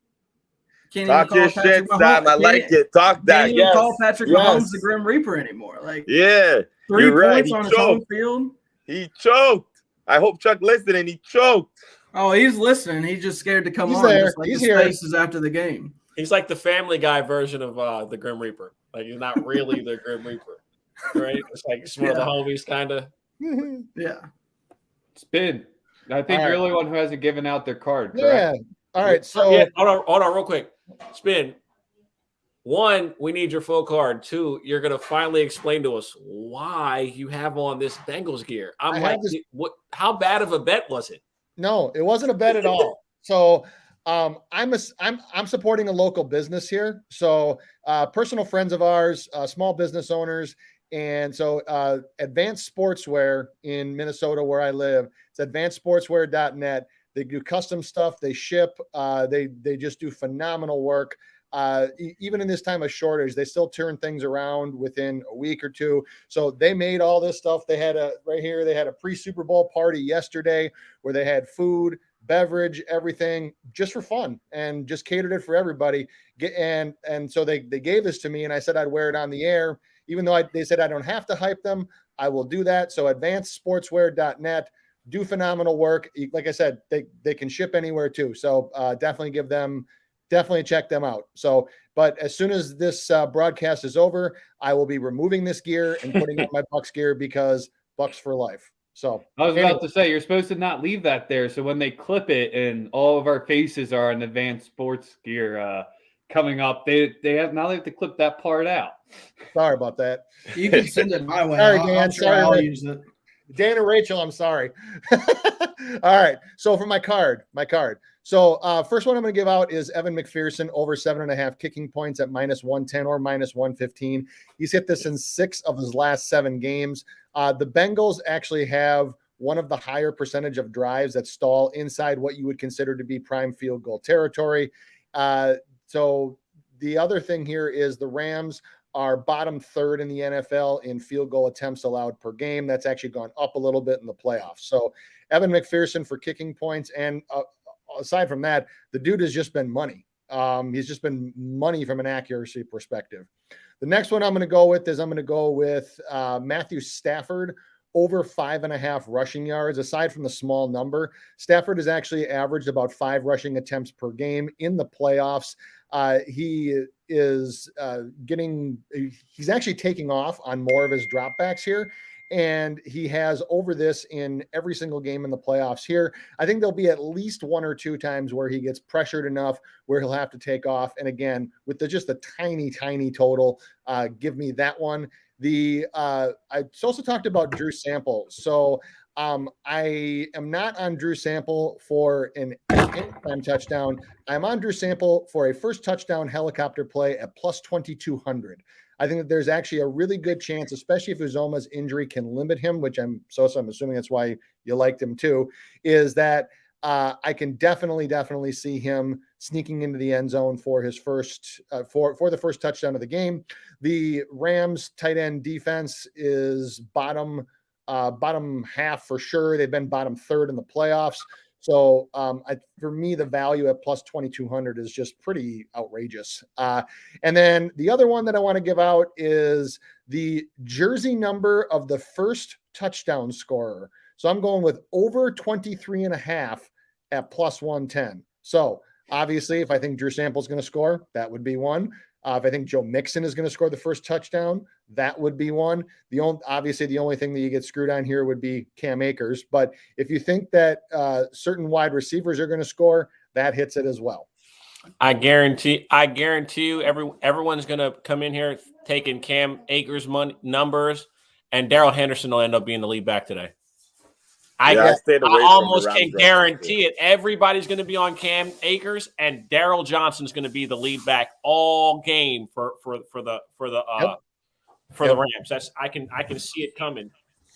can't Talk even your call shit, Patrick Sam. I like it. Talk that. Can't even call Patrick Mahomes the Grim Reaper anymore. Like 3 points on his home field. He choked. I hope Chuck listened and he choked. Oh, he's listening. He's just scared to come He's on. there. Just like He's the here. spaces after the game. He's like the Family Guy version of the Grim Reaper. Like he's not really the Grim Reaper, right? It's like it's one of the homies, kind of. Yeah. Spin. I think you're the only one who hasn't given out their card. Correct? Yeah. All right. So hold on, real quick. Spin. 1, we need your full card. 2, you're gonna finally explain to us why you have on this Bengals gear. What? How bad of a bet was it? No, it wasn't a bet at all. So I'm supporting a local business here. So personal friends of ours, small business owners. And so Advanced Sportswear in Minnesota, where I live, it's advancedsportswear.net. They do custom stuff. They ship. They just do phenomenal work. Even in this time of shortage, they still turn things around within a week or two. So they made all this stuff. They had they had a pre-Super Bowl party yesterday where they had food, beverage, everything, just for fun, and just catered it for everybody. And so they gave this to me, and I said I'd wear it on the air, even though they said I don't have to hype them. I will do that. So advancedsportswear.net, do phenomenal work. Like I said, they can ship anywhere too. So definitely check them out. So, but as soon as this broadcast is over, I will be removing this gear and putting on my Bucks gear, because Bucks for life. So I was about to say, you're supposed to not leave that there. So when they clip it and all of our faces are in advanced sports gear coming up, they have to clip that part out. Sorry about that. You can send it my way. Sorry, I'm Dan. sure Sorry, I'll Rachel. use it. Dan and Rachel, I'm sorry. All right. So for my card. So first one I'm going to give out is Evan McPherson over 7.5 kicking points at -110 or -115. He's hit this in 6 of his last 7 games. The Bengals actually have one of the higher percentage of drives that stall inside what you would consider to be prime field goal territory. So the other thing here is the Rams are bottom 3rd in the NFL in field goal attempts allowed per game. That's actually gone up a little bit in the playoffs. So Evan McPherson for kicking points. And aside from that, the dude has just been money. He's just been money from an accuracy perspective. The next one I'm going to go with Matthew Stafford over 5.5 rushing yards. Aside from the small number, Stafford has actually averaged about 5 rushing attempts per game in the playoffs. He is he's actually taking off on more of his dropbacks here. And he has over this in every single game in the playoffs here. I think there'll be at least 1 or 2 times where he gets pressured enough where he'll have to take off. And again, with just a tiny total, give me that one. I also talked about Drew Sample. So I am not on Drew Sample for an anytime touchdown. I'm on Drew Sample for a first touchdown helicopter play at +2,200. I think that there's actually a really good chance, especially if Uzoma's injury can limit him, which I'm assuming that's why you liked him too, is that I can definitely see him sneaking into the end zone for his first for the first touchdown of the game. The Rams tight end defense is bottom half for sure. They've been bottom 3rd in the playoffs. So for me, the value at +2,200 is just pretty outrageous. And then the other one that I want to give out is the jersey number of the first touchdown scorer. So I'm going with over 23.5 at +110. So obviously, if I think Drew Sample's going to score, that would be one. If I think Joe Mixon is going to score the first touchdown, that would be one. Obviously, the only thing that you get screwed on here would be Cam Akers. But if you think that certain wide receivers are going to score, that hits it as well. I guarantee you, everyone's going to come in here taking Cam Akers numbers, and Darrell Henderson will end up being the lead back today. I almost can guarantee it. Everybody's going to be on Cam Akers, and Darrell Johnson's going to be the lead back all game for the Rams. I can see it coming.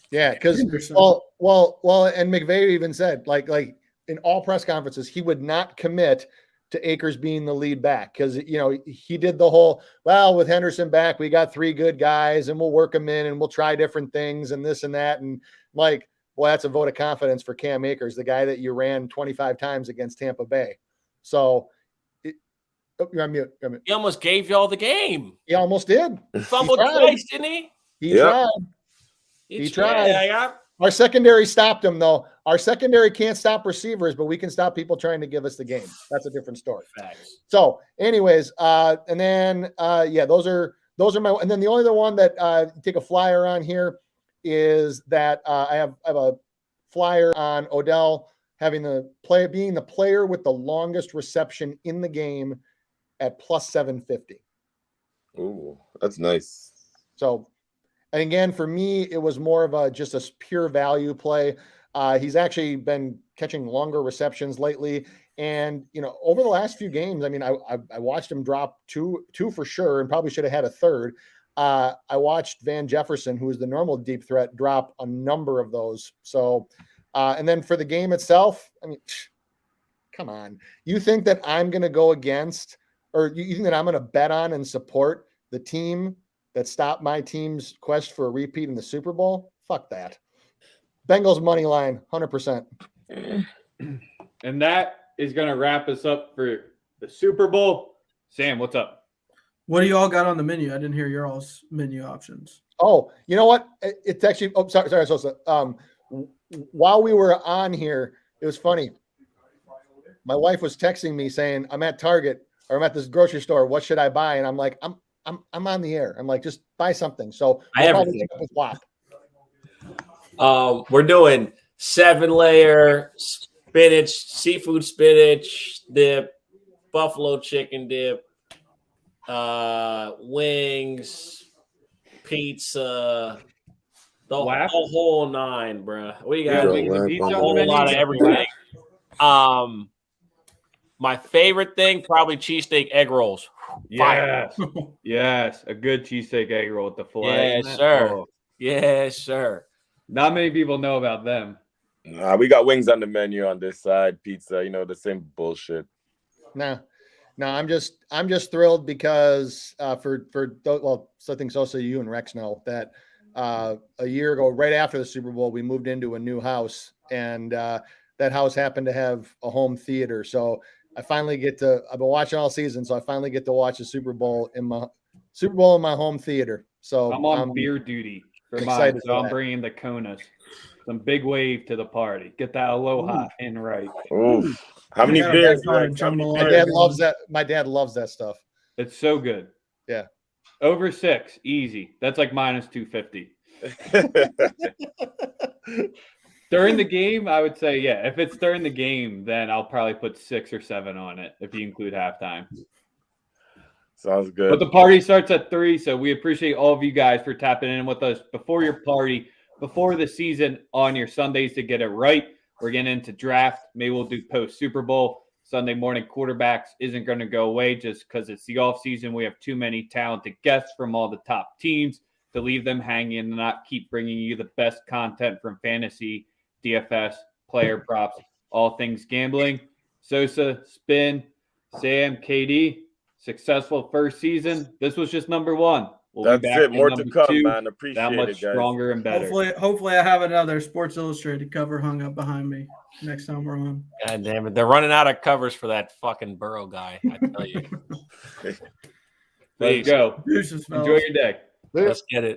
Yeah, because and McVay even said like in all press conferences he would not commit to Akers being the lead back because he did the whole with Henderson back we got 3 good guys and we'll work them in and we'll try different things and this and that and like. Well, that's a vote of confidence for Cam Akers, the guy that you ran 25 times against Tampa Bay. So, you're on mute. He almost gave y'all the game. He almost did. He fumbled twice, didn't he? He tried. He tried. Our secondary stopped him, though. Our secondary can't stop receivers, but we can stop people trying to give us the game. That's a different story. Facts. So, anyways, and then those are my. And then the only other one that take a flyer on here is that I have a flyer on Odell being the player with the longest reception in the game at +750. Ooh, that's nice. So, and again, for me, it was more of just a pure value play. He's actually been catching longer receptions lately. And, over the last few games, I mean, I watched him drop two for sure and probably should have had a third. I watched Van Jefferson, who is the normal deep threat, drop a number of those. So, and then for the game itself, I mean, come on. You think that I'm going to go against, or you think that I'm going to bet on and support the team that stopped my team's quest for a repeat in the Super Bowl? Fuck that. Bengals money line, 100%. And that is going to wrap us up for the Super Bowl. Sam, what's up? What do you all got on the menu? I didn't hear your all's menu options. Oh, you know what? It's actually. Oh, sorry, Sosa. While we were on here, it was funny. My wife was texting me saying, "I'm at Target or I'm at this grocery store. What should I buy?" And I'm like, "I'm on the air. I'm like, just buy something." So we'll probably pick up with WAP. We're doing 7-layer spinach, seafood spinach dip, buffalo chicken dip, wings, pizza, the whole nine, bro. We got a whole lot of everything. My favorite thing, probably cheesesteak egg rolls. Yes. Yes. A good cheesesteak egg roll with the filet. Yes, sir. Oh. Yes, sir. Not many people know about them. We got wings on the menu on this side, pizza, the same bullshit. No, I'm just thrilled because so I think also you and Rex know that a year ago, right after the Super Bowl, we moved into a new house, and that house happened to have a home theater. So I finally I've been watching all season, so I finally get to watch the Super Bowl in my home theater. So I'm on beer duty for mine, so I'm bringing the Konas. Some big wave to the party. Get that aloha in right. Oof. How many beers? My dad loves that. My dad loves that stuff. It's so good. Yeah. Over 6, easy. That's like minus 250. During the game, I would say, yeah. If it's during the game, then I'll probably put 6 or 7 on it if you include halftime. Sounds good. But the party starts at 3, so we appreciate all of you guys for tapping in with us before your party, before the season on your Sundays to get it right. We're getting into draft. Maybe we'll do post Super Bowl. Sunday morning quarterbacks isn't going to go away just because it's the off season. We have too many talented guests from all the top teams to leave them hanging and not keep bringing you the best content from fantasy, DFS, player props, all things gambling. Sosa, Spin, Sam, KD, successful first season. This was just number 1. We'll That's it. More to come, 2, man. Appreciate that much it, guys. Stronger and better. Hopefully, I have another Sports Illustrated cover hung up behind me next time we're on. God damn it. They're running out of covers for that fucking Burrow guy, I tell you. Let's go. Enjoy your day. Let's get it.